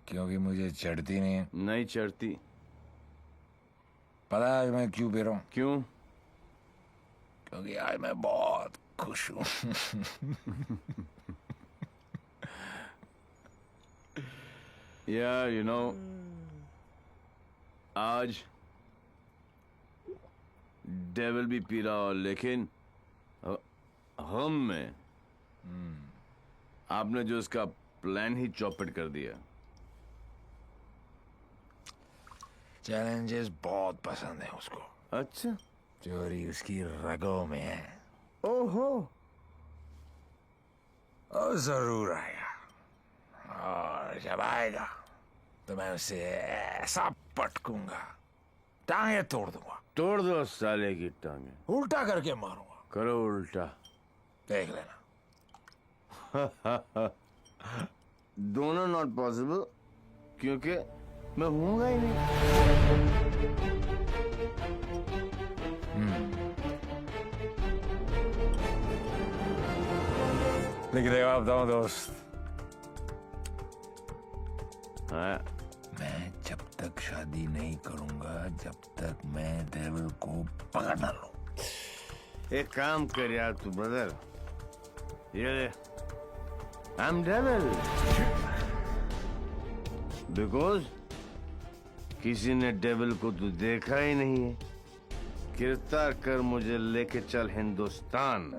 क्योंकि मुझे चढ़ती नहीं है। नहीं चढ़ती। पता है मैं क्यों पी रहा हूँ? क्यों? क्योंकि आज मैं बहुत खुश हूँ। यार यू नो आज डेविल भी पी रहा हो, लेकिन हम में आपने जो इसका प्लान ही चौपट कर दिया। चैलेंजेस बहुत पसंद है उसको। अच्छा, चोरी उसकी रगों में है। ओहो, और जरूर आएगा, और जब आएगा तो मैं उसे ऐसा पटकूंगा, टांगे तोड़ दूंगा। तोड़ दो साले की टांगे। उल्टा करके मारूंगा। करो उल्टा, देख लेना। दोनों नॉट पॉसिबल, क्योंकि मैं हूंगा ही नहीं। लेकिन देखो बताऊं दोस्त, मैं जब तक शादी नहीं करूंगा जब तक मैं डेविल को पकड़ ना लूं। एक काम कर यार तू ब्रदर, ये आई एम डेविल बिकॉज किसी ने डेविल को तू देखा ही नहीं है। गिरफ्तार कर मुझे लेके चल हिंदुस्तान।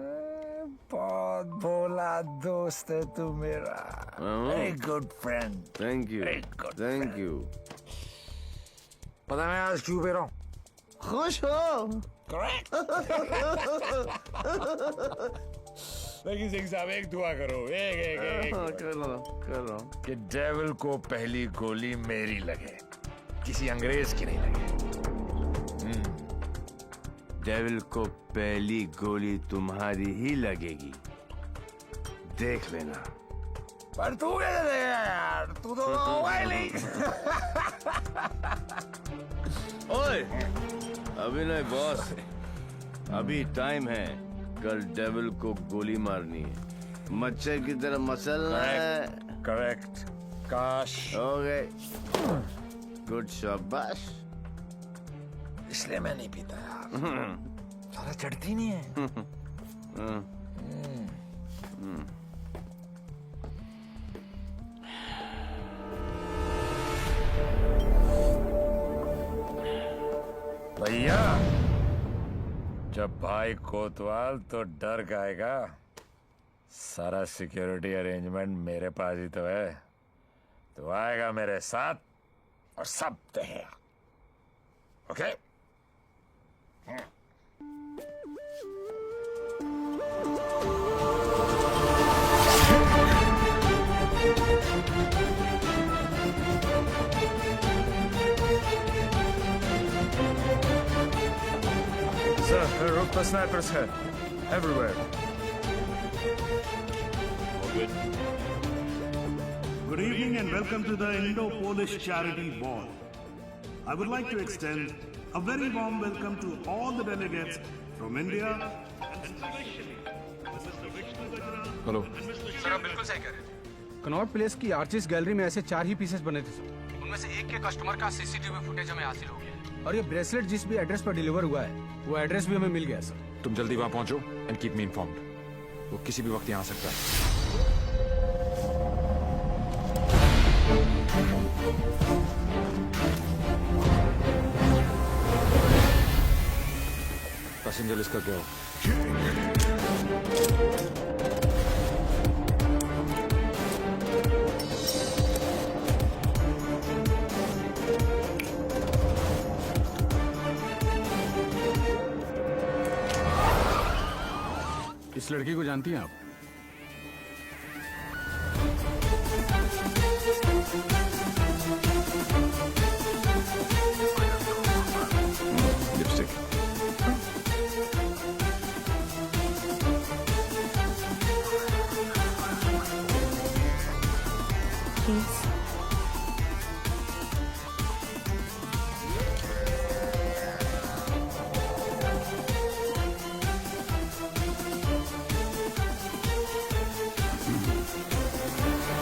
बहुत भोला दोस्त है तू मेरा। Very good friend. Thank you, thank you. पता मैं आज क्यों पी रहा हूँ? खुश हो? करेक्ट। लेकिन सिंह साहब एक दुआ करो, एक कर लो कि डेविल को पहली गोली मेरी लगे, किसी अंग्रेज की नहीं लगे। डेविल को पहली गोली तुम्हारी ही लगेगी, देख लेना। पर तू कैसे देगा यार, तू तो होगा ही नहीं। ओए, अभी नहीं बॉस, अभी टाइम है। कल डेविल को गोली मारनी है, मच्छर की तरह मसलना है। करेक्ट। काश हो गए। गुड शाबाश। इसलिए मैं नहीं पीता यार, सारा चढ़ती नहीं है। भैया, जब भाई कोतवाल तो डर गाएगा, सारा सिक्योरिटी अरेंजमेंट मेरे पास ही तो है। तो आएगा मेरे साथ और सब देगा। Okay? Sir, look, the snipers here. Everywhere. Good. Good evening and welcome to the Indo-Polish Charity Ball. I would like to extend a very warm welcome to all the delegates from India and especially Mr. Vishnu Gajra. Hello sir, आप बिल्कुल सही कह रहे हैं। Connaught place की artist gallery में ऐसे 4 ही pieces बने थे सर। उनमें से एक के कस्टमर का सीसीटीवी फुटेज हमें हासिल हो गया। और ये ब्रेसलेट जिस भी एड्रेस पर डिलीवर हुआ है, वो एड्रेस भी हमें मिल गया सर। तुम जल्दी वहां पहुंचो एंड कीप मी इन्फॉर्म्ड। वो किसी भी वक्त यहाँ आ सकता है। पैसेंजर लिस्ट करके आओ। इस लड़की को जानती हैं आप? Lipstick.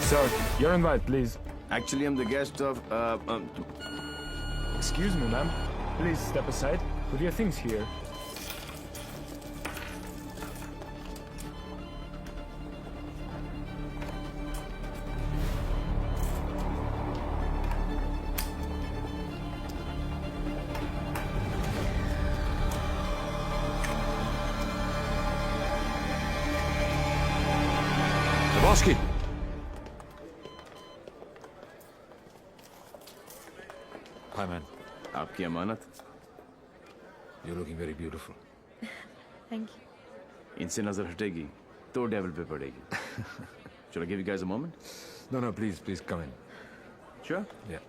Sir, your invite, please. Actually, I'm the guest of. Excuse me, ma'am. Please step aside. Put your things here. Lebowski. Hi, man. आपकी अमानत. You're looking very beautiful. Thank you. इनसे नजर हटेगी तो डेविल पे पड़ेगी. Shall I give you guys a moment? No, please, come in. Sure. Yeah.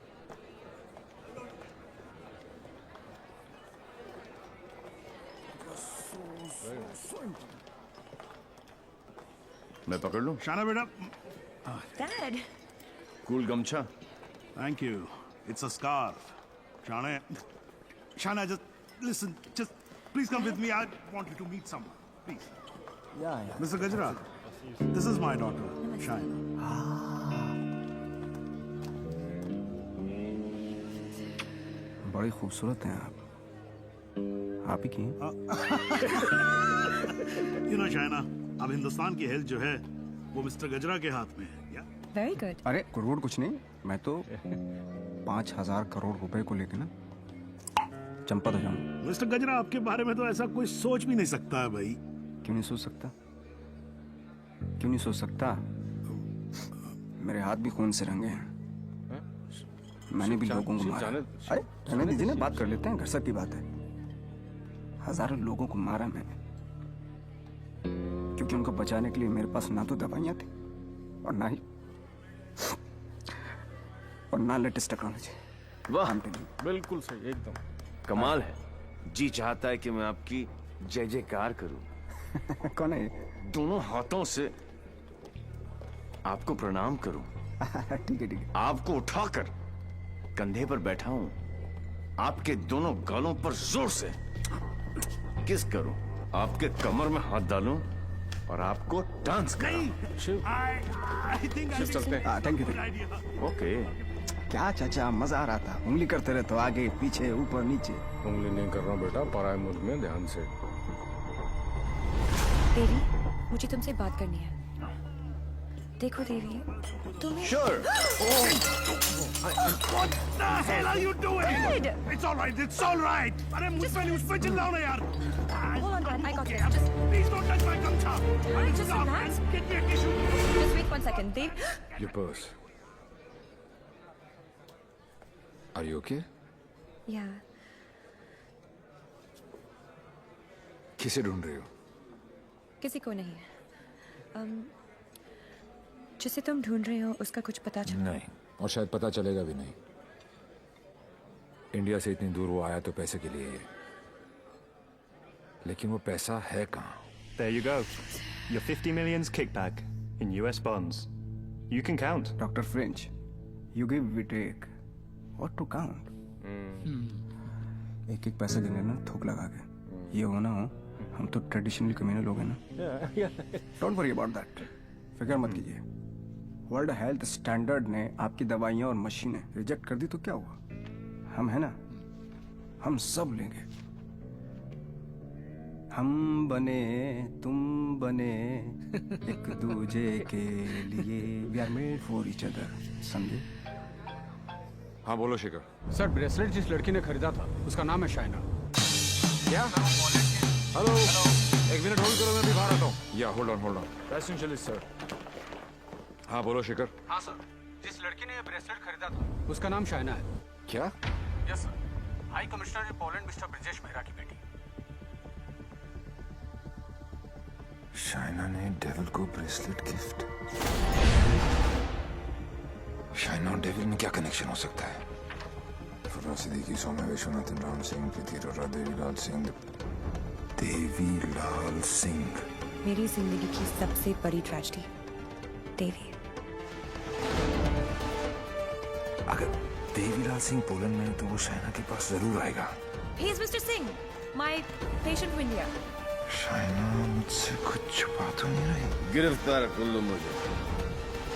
मैं पकड़ लूं? शाना बेटा. Dad. Cool गमछा. Thank you. It's a scarf. Shana, just listen. Just please come with me. I want you to meet someone. Please. Yeah. Mr. Gajra, this is my daughter, Shana. बड़ी खूबसूरत हैं आप ही की हैं? You know, Shana, अब हिंदुस्तान की health जो है वो मिस्टर गजरा के हाथ में है. Yeah? Very good. अरे करोड़ कुछ नहीं, मैं तो 5,000 करोड़ रुपए को लेके ना चंपा तो जाऊं. मिस्टर गजरा, आपके बारे में तो ऐसा कोई सोच भी नहीं सकता है भाई. क्यों नहीं सोच सकता? क्यों नहीं सोच सकता? मेरे हाथ भी खून से रंगे हैं. मैंने भी लोगों को मारा. अरे रहने दीजिए ना, बात कर लेते हैं. घर की बात है. हजारों लोगों को मारा मैंने, क्योंकि उनको बचाने के लिए मेरे पास ना तो दवाइयां थी और ना लेटेस्ट टेक्नोलॉजी. वाह, बिल्कुल सही, एकदम कमाल है. जी चाहता है कि मैं आपकी जय जयकार करूं. कौन है? दोनों हाथों से आपको प्रणाम करूं. ठीक है. आपको उठाकर कंधे पर बैठा हूं, आपके दोनों गालों पर जोर से किस करूं, आपके कमर में हाथ डालूं और आपको डांस कराऊं. Thank you. ओके. क्या चाचा, मजा आ रहा था. उंगली करते रहे तो आगे पीछे ऊपर नीचे. उंगली नहीं कर रहा हूँ बेटा, पराये मुल्क में ध्यान से. देवी, मुझे तुमसे बात करनी है. देखो देवी, तुम. Sure. What the hell are you doing? It's all right. अरे मुझ पे चिल्लाओ ना यार. Hold on, Dad. I got Okay, this. please don't touch my gumcha. Just relax. Get me a tissue. Just wait 1 second, Dev. Your purse. Are you okay? Yeah. किसे ढूंढ रही हो? किसी को नहीं. जिसे तुम ढूंढ रहे हो उसका कुछ पता चला? नहीं, और शायद पता चलेगा भी नहीं. इंडिया से इतनी दूर वो आया तो पैसे के लिए, लेकिन वो पैसा है कहाँ? There you go. Your 50 million's kickback in US bonds. You can count. Dr. French, you give, we take. What to count? एक पैसा गिने ना थूक लगा के. ये हो ना हो, हम तो ट्रेडिशनली कम्युनल हो गए ना. Don't worry about that. फिक्र मत कीजिए. वर्ल्ड हेल्थ स्टैंडर्ड ने आपकी दवाइयाँ और मशीनें रिजेक्ट कर दी तो क्या हुआ? हम है ना, हम सब लेंगे. हम बने तुम बने एक दूजे के लिए. We are made for each other. समझे? हाँ बोलो शेखर. सर, ब्रेसलेट जिस लड़की ने खरीदा था उसका नाम है शाइना. क्या? हेलो, एक मिनट होल्ड करो, मैं अभी बाहर आता हूँ. या होल्ड ऑन. Passenger sir. हाँ बोलो शेखर. हाँ सर, जिस लड़की ने ये ब्रेसलेट खरीदा था उसका नाम शाइना है. क्या? Yes sir. High commissioner in Poland mister Brijesh Mehra की बेटी. शाइना ने डेविल को ब्रेसलेट गिफ्ट. शाइना और डेविल में क्या कनेक्शन हो सकता है? फुर्रा सिद्दीकी, सौम्या विश्वनाथन, राम सिंह, प्रीति अरोरा, देवीलाल सिंह. देवीलाल सिंह. मेरी जिंदगी की सबसे बड़ी ट्रेजेडी. देवी. अगर देवीलाल सिंह पोलैंड में है तो वो शाइना के पास जरूर आएगा. He is Mr. Singh, my patient from India. Shaina मुझसे कुछ छुपा तो नहीं रही? गिरफ्तार कर लो मुझे.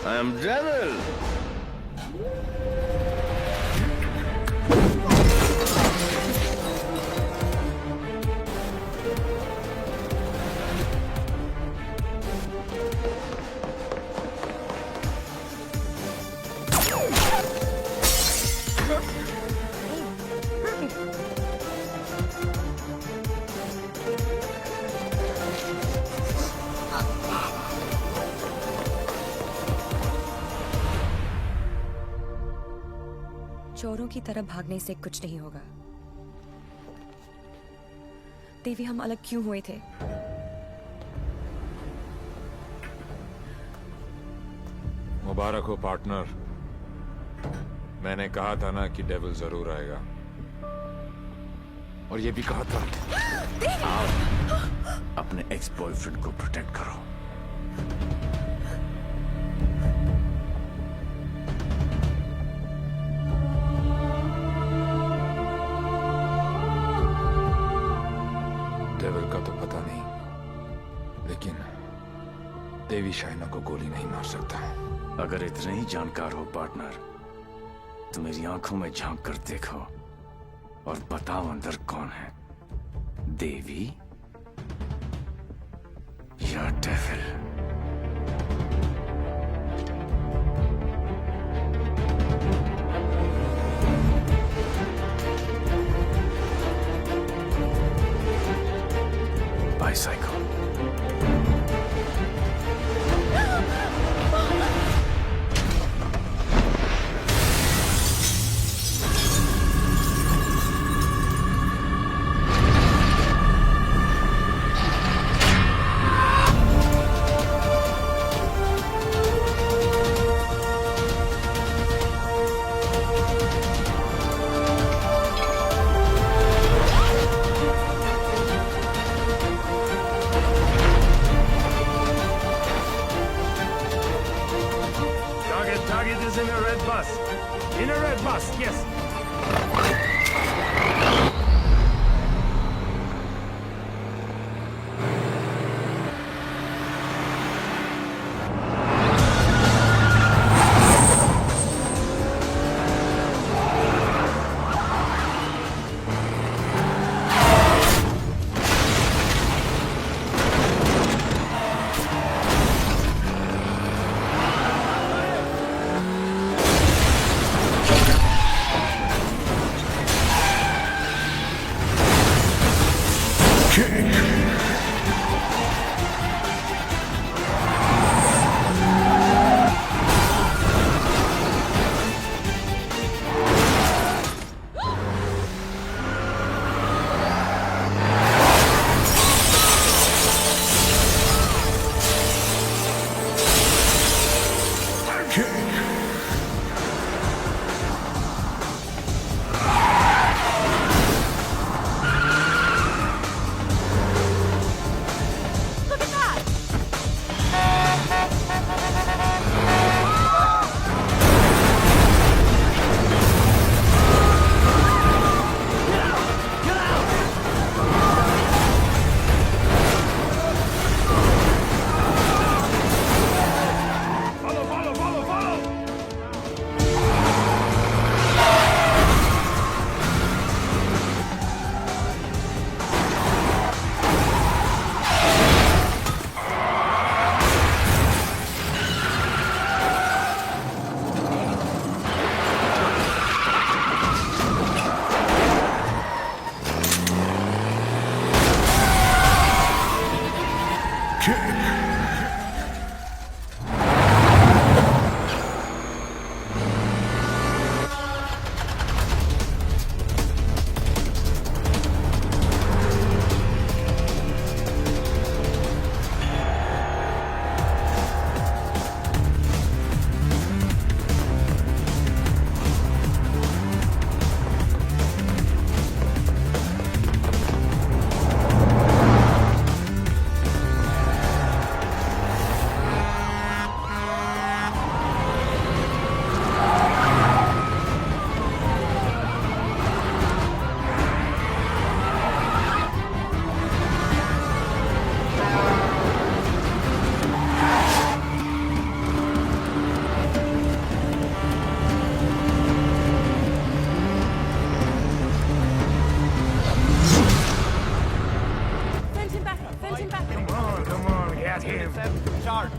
I am devil. चोरों की तरह भागने से कुछ नहीं होगा। देवी, हम अलग क्यों हुए थे? मुबारक हो पार्टनर। मैंने कहा था ना कि डेविल जरूर आएगा, और ये भी कहा था। अपने एक्स बॉयफ्रेंड को प्रोटेक्ट करो। डेविल का तो पता नहीं, लेकिन देवी शाइना को गोली नहीं मार सकता। अगर इतने ही जानकार हो पार्टनर, तो मेरी आंखों में झांक कर देखो और बताओ अंदर कौन है, देवी या devil? Bicycle. Target is in a red bus. In a red bus, yes. Get him. Start.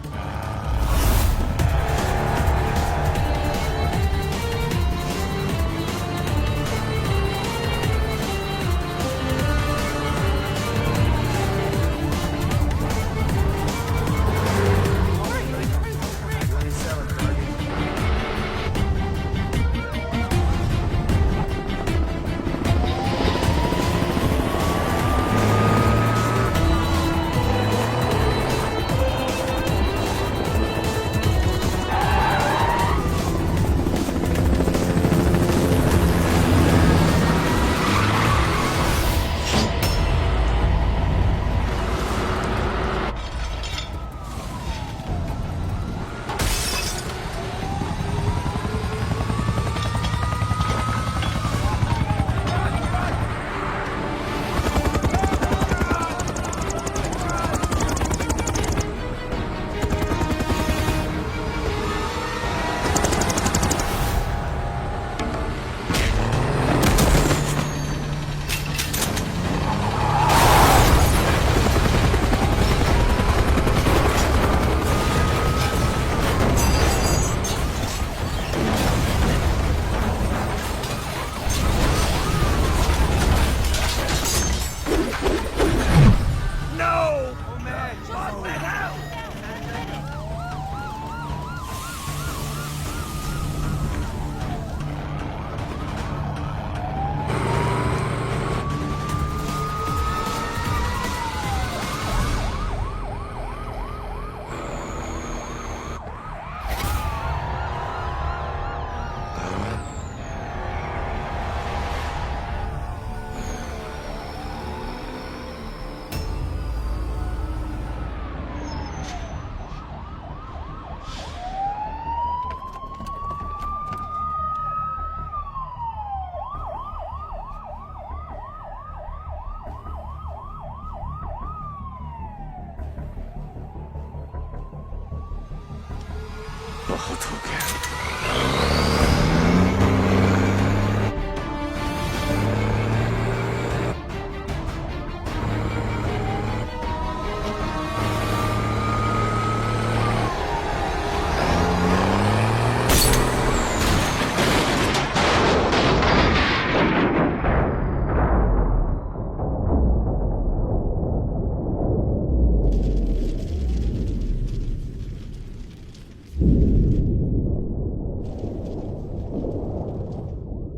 बहुत हो गया।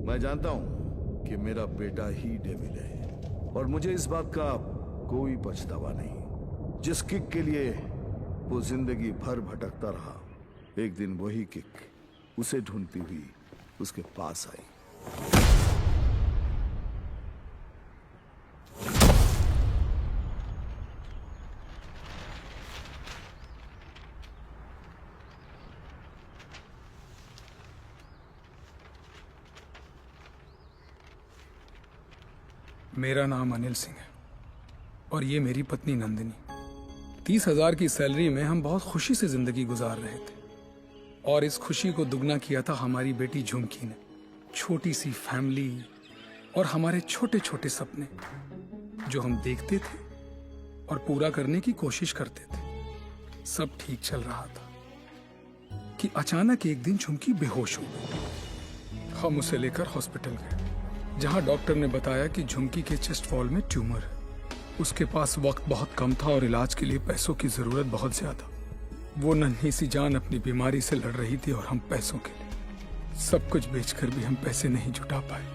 मैं जानता हूं कि मेरा बेटा ही डेविल है और मुझे इस बात का कोई पछतावा नहीं। जिस किक के लिए वो जिंदगी भर भटकता रहा, एक दिन वही किक उसे ढूंढती हुई उसके पास आई। मेरा नाम अनिल सिंह है और ये मेरी पत्नी नंदिनी। 30,000 की सैलरी में हम बहुत खुशी से जिंदगी गुजार रहे थे और इस खुशी को दुगना किया था हमारी बेटी झुमकी ने। छोटी सी फैमिली और हमारे छोटे छोटे सपने जो हम देखते थे और पूरा करने की कोशिश करते थे। सब ठीक चल रहा था कि अचानक एक दिन झुमकी बेहोश हो गई। हम उसे लेकर हॉस्पिटल गए जहां डॉक्टर ने बताया कि झुमकी के चेस्ट वॉल में ट्यूमर है। उसके पास वक्त बहुत कम था और इलाज के लिए पैसों की जरूरत बहुत ज्यादा। वो नन्ही सी जान अपनी बीमारी से लड़ रही थी और हम पैसों के लिए सब कुछ बेचकर भी हम पैसे नहीं जुटा पाए।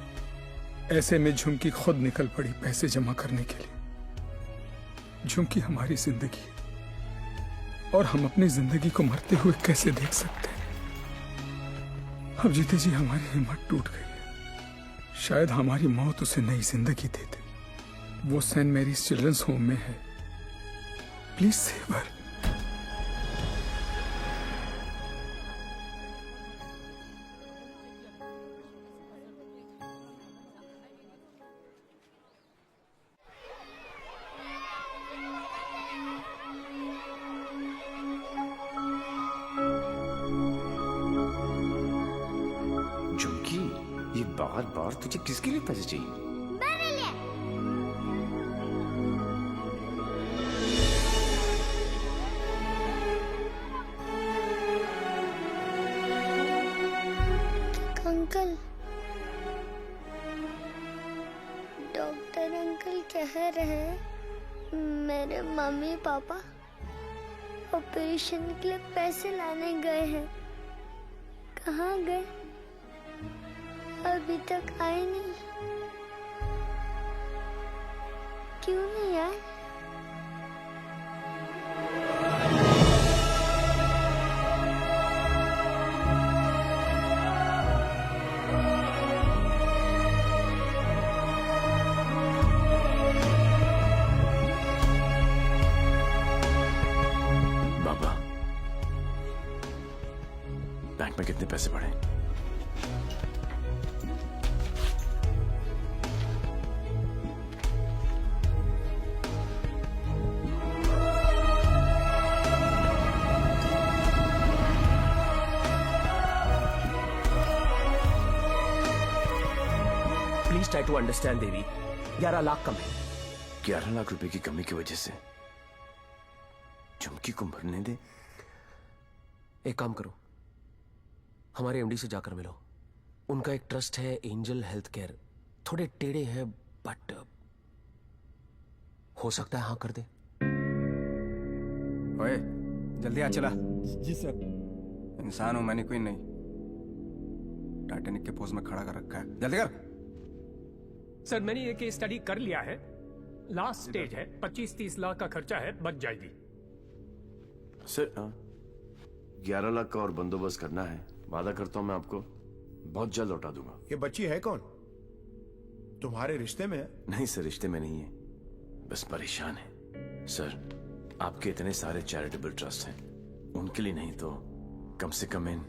ऐसे में झुमकी खुद निकल पड़ी पैसे जमा करने के लिए। झुमकी हमारी जिंदगी है और हम अपनी जिंदगी को मरते हुए कैसे देख सकते हैं। अब जीते जी हमारी हिम्मत टूट गई। शायद हमारी मौत उसे नई जिंदगी दे दे। वो सेंट मैरीज चिल्ड्रंस होम में है। Please save her. झुमकी, ये बार बार तुझे किसके लिए पैसे चाहिए? मेरे लिए। बाहर हैं। मेरे मम्मी पापा ऑपरेशन के लिए पैसे लाने गए हैं। कहाँ गए? अभी तक आए नहीं। क्यों नहीं आए? बैंक में कितने पैसे पड़े? प्लीज ट्राई टू अंडरस्टैंड देवी। 11 लाख कम है। 11 लाख रुपए की कमी की वजह से झुमकी को मरने दे? एक काम करो, हमारे एमडी से जाकर मिलो। उनका एक ट्रस्ट है, एंजल हेल्थ केयर। थोड़े टेढ़े हैं बट हो सकता है हाँ कर दे। ओए जल्दी आ चला। जी सर। इंसान हूं मैंने, कोई नहीं। टाइटैनिक के पोज में खड़ा कर रखा है, जल्दी कर। सर मैंने ये केस स्टडी कर लिया है। लास्ट स्टेज है, 25-30 लाख का खर्चा है, बच जाएगी। सर 11 लाख का और बंदोबस्त करना है। वादा करता हूं मैं आपको बहुत जल्द लौटा दूंगा। ये बच्ची है कौन? तुम्हारे रिश्ते में है? नहीं सर, रिश्ते में नहीं है, बस परेशान है। सर आपके इतने सारे चैरिटेबल ट्रस्ट हैं, उनके लिए नहीं तो कम से कम इन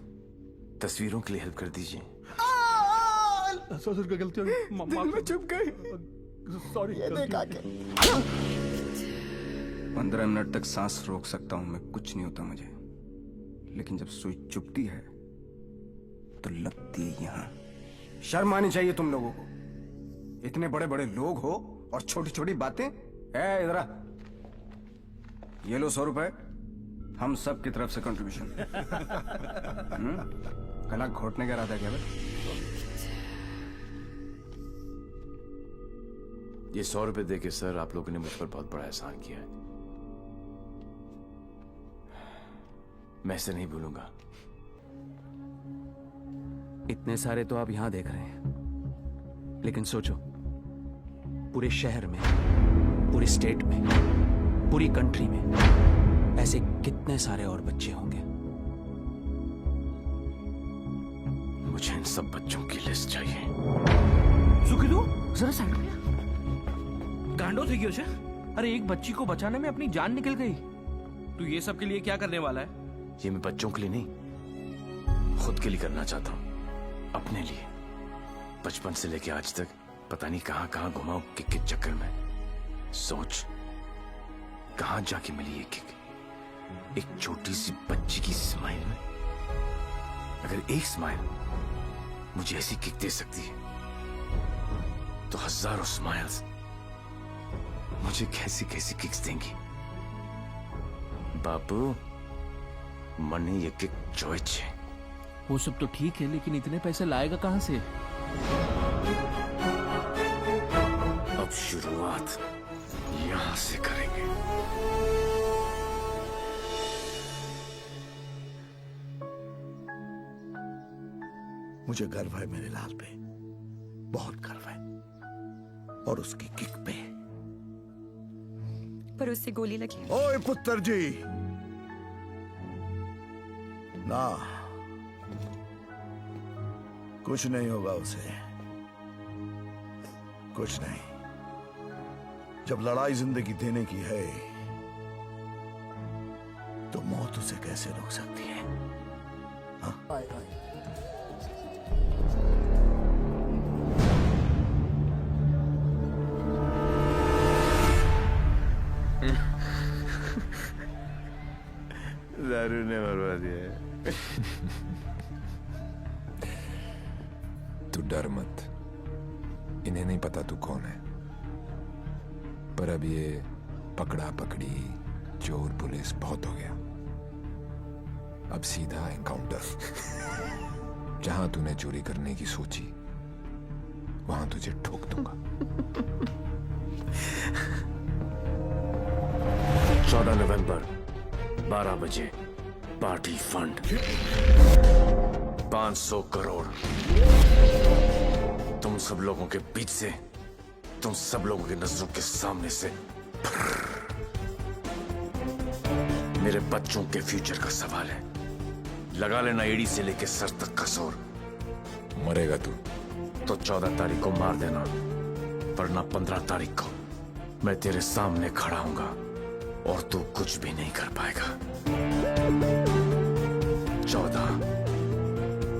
तस्वीरों के लिए हेल्प कर दीजिए। सर का गलती हो गई, दिल में चुप गई। सॉरी। 15 मिनट तक सांस रोक सकता हूं मैं, कुछ नहीं होता मुझे। लेकिन जब सुई चुपती है तो लगती है यहां। शर्म आनी चाहिए तुम लोगों को। इतने बड़े बड़े लोग हो और छोटी छोटी बातें। इधर आ, ये लो 100 रुपए, हम सब की तरफ से कंट्रीब्यूशन। गला घोटने का इरादा क्या? ये 100 रुपए देके सर आप लोगों ने मुझ पर बहुत बड़ा एहसान किया है, मैं इसे नहीं भूलूंगा। इतने सारे तो आप यहां देख रहे हैं, लेकिन सोचो पूरे शहर में, पूरे स्टेट में, पूरी कंट्री में ऐसे कितने सारे और बच्चे होंगे। मुझे इन सब बच्चों की लिस्ट चाहिए। सुखिदू जरा साइड में गांडो थी क्यों? अरे एक बच्ची को बचाने में अपनी जान निकल गई। तू ये सब के लिए क्या करने वाला है? ये मैं बच्चों के लिए नहीं, खुद के लिए करना चाहता हूँ, अपने लिए। बचपन से लेके आज तक पता नहीं कहां कहां घुमाऊं किक के चक्कर में। सोच कहां जाके मिली ये किक, एक छोटी सी बच्ची की स्माइल में। अगर एक स्माइल मुझे ऐसी किक दे सकती है तो हजारों स्माइल्स मुझे कैसी कैसी किक्स देंगी। बापू मनी ये किक चॉइस है। वो सब तो ठीक है, लेकिन इतने पैसे लाएगा कहां से? अब शुरुआत यहां से करेंगे। मुझे गर्व है मेरे लाल पे, बहुत गर्व है, और उसकी किक पे। पर उससे गोली लगी। ओए पुत्र जी, ना कुछ नहीं होगा उसे, कुछ नहीं। जब लड़ाई जिंदगी देने की है तो मौत उसे कैसे रोक सकती है? हाँ? दारू ने मरवा दिया। तू डर मत, इन्हें नहीं पता तू कौन है। पर अब ये पकड़ा पकड़ी, चोर पुलिस बहुत हो गया। अब सीधा एनकाउंटर। जहां तूने चोरी करने की सोची वहां तुझे ठोक दूंगा। नवंबर 12 बजे पार्टी फंड 500 करोड़ तुम सब लोगों के बीच से, तुम सब लोगों की नजरों के सामने से। मेरे बच्चों के फ्यूचर का सवाल है, लगा लेना एड़ी से लेके सर तक का जोर। मरेगा तू तो 14 तारीख को मार देना, वरना 15 तारीख को मैं तेरे सामने खड़ा हूंगा और तू कुछ भी नहीं कर पाएगा। 14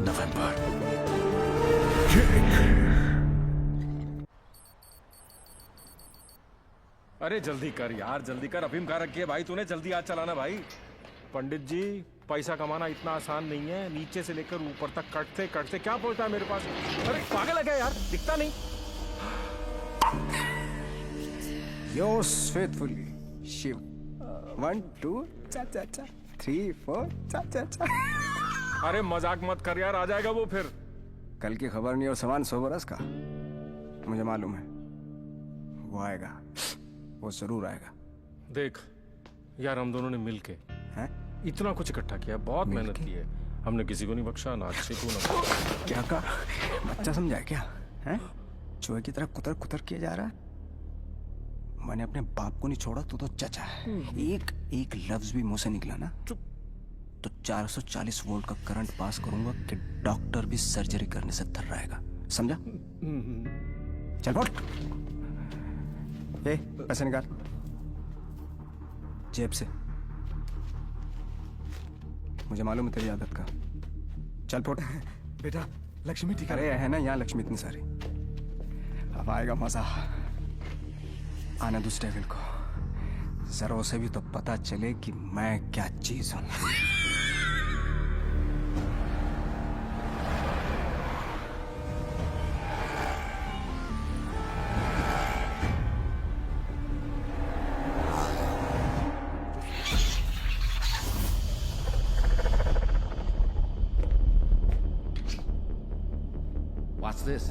नवंबर। अरे जल्दी कर यार, जल्दी कर। अफीम कहाँ रखी है भाई तूने? जल्दी आज चलाना भाई। पंडित जी, पैसा कमाना इतना आसान नहीं है। नीचे से लेकर ऊपर तक कटते कटते क्या पहुंचता है मेरे पास? अरे पागल है क्या यार, दिखता नहीं। Yours faithfully, Shiv. 1 2 चा चा चा 3 4 चा चा चा। अरे मजाक मत कर यार, आ जाएगा वो फिर। कल की खबर नहीं और सामान 100 बरस का, मुझे मालूम है। वो आएगा, वो जरूर आएगा। देख यार, हम दोनों ने मिलके इतना कुछ इकट्ठा किया, बहुत मेहनत की है हमने। किसी को नहीं बख्शा, ना अच्छे को ना। क्या कहा? बच्चा समझा क्या है? चूहे की तरह कुतर कुतर किया जा रहा है। मैंने अपने बाप को नहीं छोड़ा, तो चचा है। एक लफ्ज भी मुंह से निकला ना तो 440 वोल्ट का करंट पास करूंगा कि डॉक्टर भी सर्जरी करने से थर्राएगा, समझा? चल बोल। पैसे निकाल जेब से, मुझे मालूम है तेरी आदत का। चल फोट। बेटा लक्ष्मी ठीक अरे है ना यहाँ लक्ष्मी इतनी सारी। अब आएगा मजा। आने दूसरे टेबल को, जरा उसे भी तो पता चले कि मैं क्या चीज हूं। What's this?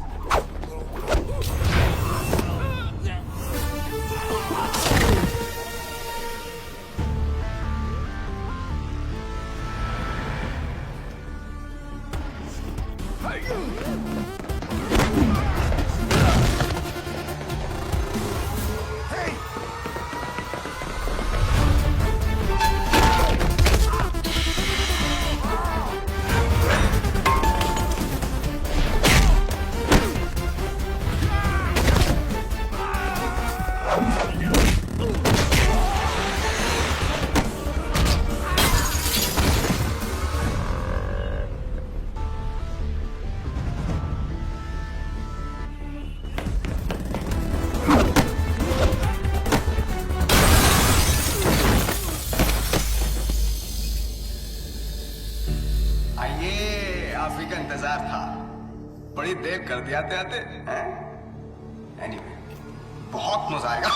बड़ी देर कर दिया आते हैं। एनीवे, बहुत मजा आएगा।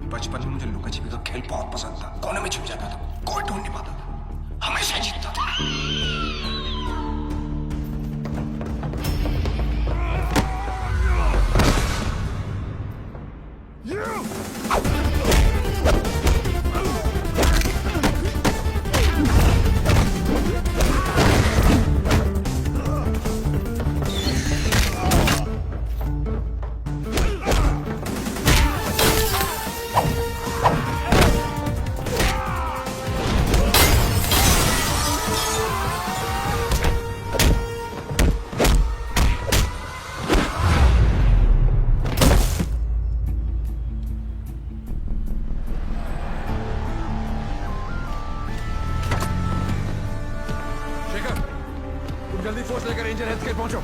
बचपन में मुझे लुका छिपी का खेल बहुत पसंद था। कोने में छुप जाता था, कोई ढूंढ नहीं पाता था, हमेशा जीतता था। जल्दी फोर्स लेकर रेंजर हेल्थ केयर पहुंचो।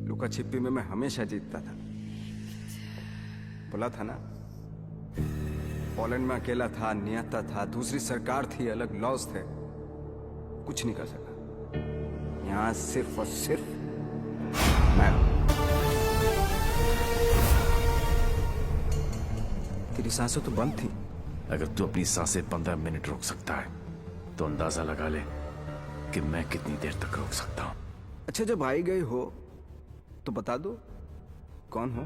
लुका छिपी में मैं हमेशा जीतता था। बोला था ना, पोलैंड में अकेला था, नियता था, दूसरी सरकार थी, अलग लॉज थे, कुछ नहीं कर सका। यहां सिर्फ और सिर्फ मैं। तेरी सांसें तो बंद थी। अगर तू अपनी सांसें 15 मिनट रोक सकता है तो अंदाजा लगा ले कि मैं कितनी देर तक रोक सकता हूं। अच्छा, जब आई गई हो तो बता दो कौन हो।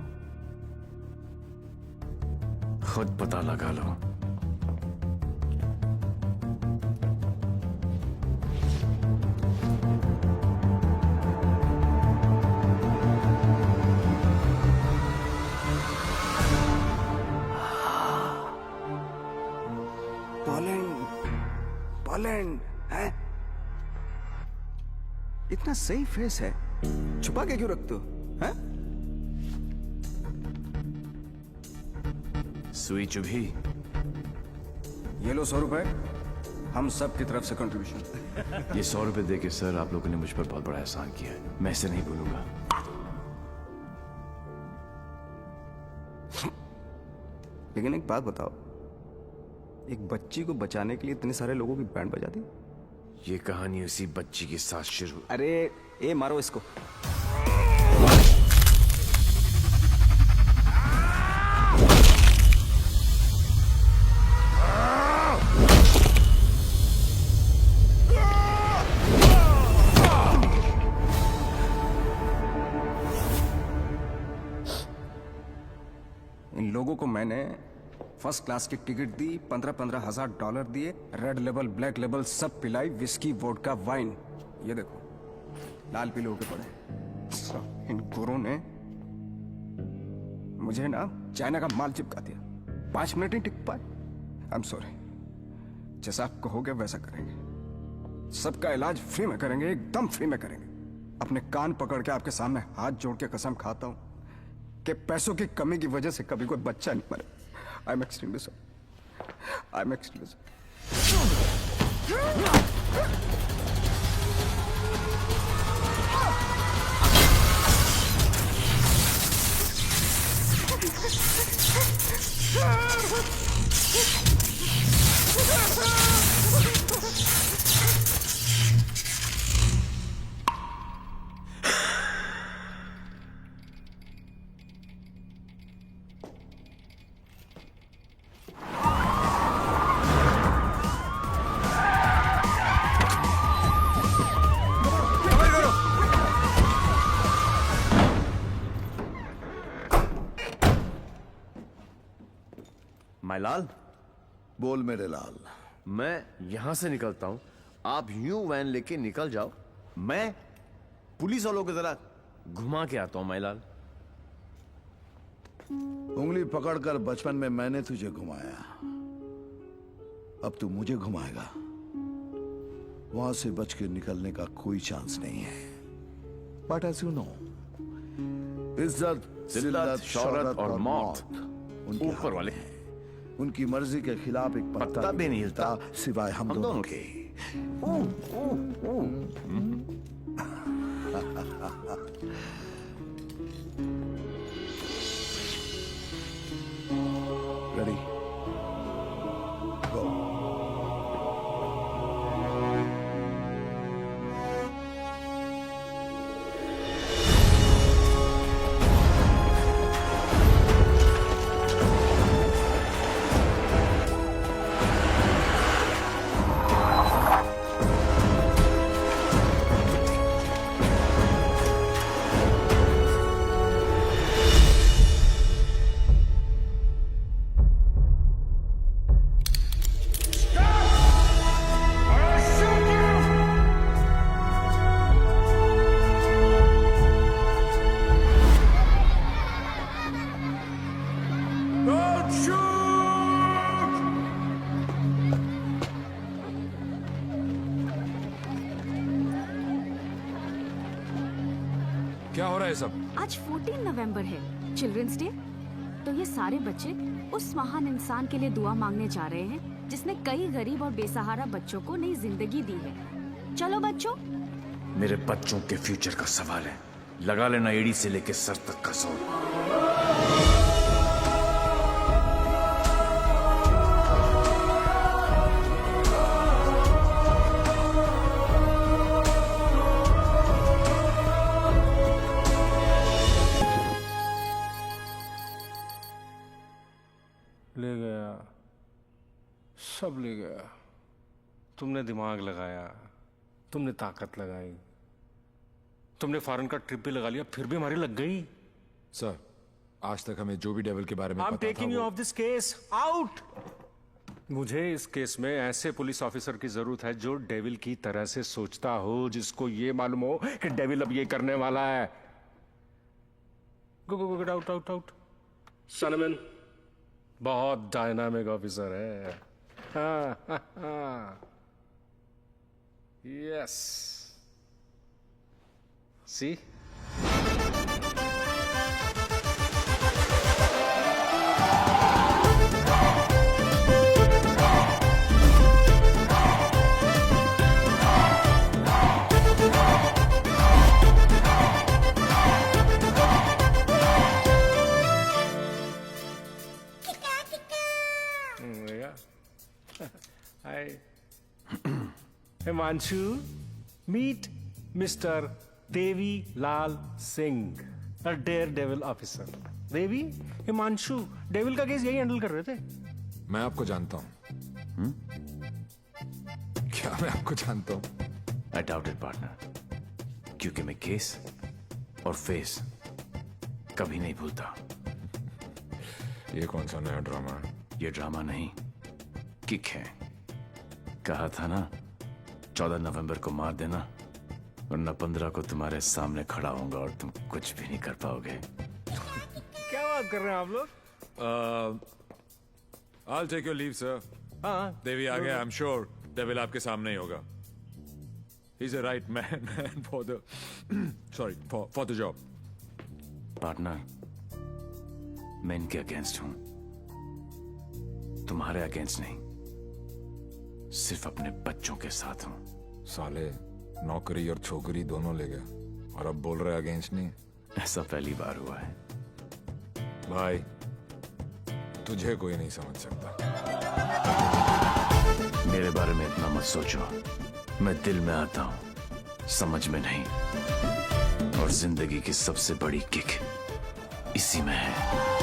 खुद पता लगा लो। पोलैंड है? इतना सही फेस है, छुपा के क्यों रखते हो? हैं? सुई चुभी। ये लो 100 रुपए, हम सब की तरफ से कंट्रीब्यूशन। ये 100 रुपए देके सर आप लोगों ने मुझ पर बहुत बड़ा एहसान किया है, मैं इसे नहीं भूलूंगा। लेकिन एक बात बताओ, एक बच्ची को बचाने के लिए इतने सारे लोगों की बैंड बजा दी? ये कहानी उसी बच्ची के साथ शुरू। अरे ए मारो इसको। इन लोगों को मैंने फर्स्ट क्लास की टिकट दी, 15-15 हजार डॉलर दिए, रेड लेबल ब्लैक लेबल सब पिलाई, विस्की वोडका वाइन। ये देखो लाल पीले होके पड़े। इन गुरों ने मुझे ना चाइना का माल चिपका दिया। 5 मिनट नहीं टिक पाए। I am sorry. जैसा आप कहोगे वैसा करेंगे। सबका इलाज फ्री में करेंगे, एकदम फ्री में करेंगे। अपने कान पकड़ के आपके सामने हाथ जोड़ के कसम खाता हूं कि पैसों की कमी की वजह से कभी कोई बच्चा नहीं मरे। I am extremely sorry. I am extremely लाल। बोल मेरे लाल। मैं यहां से निकलता हूं, आप यूं वैन लेके निकल जाओ, मैं पुलिस वालों की तरह घुमा के आता हूं माईलाल। उंगली पकड़कर बचपन में मैंने तुझे घुमाया, अब तू मुझे घुमाएगा। वहां से बच के निकलने का कोई चांस नहीं है। बट एज यू नो, इज्जत, जिल्लत, शौहरत और मौत ऊपर वाले हैं। उनकी मर्जी के खिलाफ एक पत्ता भी नहीं हिलता सिवाय हम दोनों के। रेडी, गो। क्या हो रहा है सब? आज 14 नवंबर है, चिल्ड्रंस डे। तो ये सारे बच्चे उस महान इंसान के लिए दुआ मांगने जा रहे हैं जिसने कई गरीब और बेसहारा बच्चों को नई जिंदगी दी है। चलो बच्चों। मेरे बच्चों के फ्यूचर का सवाल है, लगा लेना एड़ी से लेके सर तक का जोर। ले गया, सब ले गया। तुमने दिमाग लगाया, तुमने ताकत लगाई, तुमने फॉरेन का ट्रिप भी लगा लिया, फिर भी हमारी लग गई। सर, आज तक हमें जो भी डेविल के बारे में आई एम पता था taking you of this case out. मुझे इस केस में ऐसे पुलिस ऑफिसर की जरूरत है जो डेविल की तरह से सोचता हो, जिसको ये मालूम हो कि डेविल अब ये करने वाला है। गो गो गो, गेट आउट आउट आउट। सनमैन बहुत डायनामिक ऑफिसर है। Yes, C Hi. Himanshu, meet Mr. Devi Lal Singh, a daredevil officer. Devi, Himanshu devil का केस यही हैंडल कर रहे थे। मैं आपको जानता हूँ। क्या मैं आपको जानता हूँ? I doubt it, partner. क्योंकि मैं केस और फेस कभी नहीं भूलता। ये कौन सा नया ड्रामा है? ये ड्रामा नहीं, किक है। कहा था ना 14 नवंबर को मार देना, वरना 15 को तुम्हारे सामने खड़ा होऊंगा और तुम कुछ भी नहीं कर पाओगे। क्या बात कर रहे हैं आप लोग? I'll take your leave, sir. हाँ, देवी आ गया। I'm sure डेविल आपके सामने ही होगा। He's a right man for the for the job. Partner, मैं इनके अगेंस्ट हूं, तुम्हारे अगेंस्ट नहीं, सिर्फ अपने बच्चों के साथ हूं। साले नौकरी और छोकरी दोनों ले गया और अब बोल रहे अगेंस्ट नहीं। ऐसा पहली बार हुआ है। भाई, तुझे कोई नहीं समझ सकता। मेरे बारे में इतना मत सोचो, मैं दिल में आता हूं, समझ में नहीं। और जिंदगी की सबसे बड़ी किक इसी में है।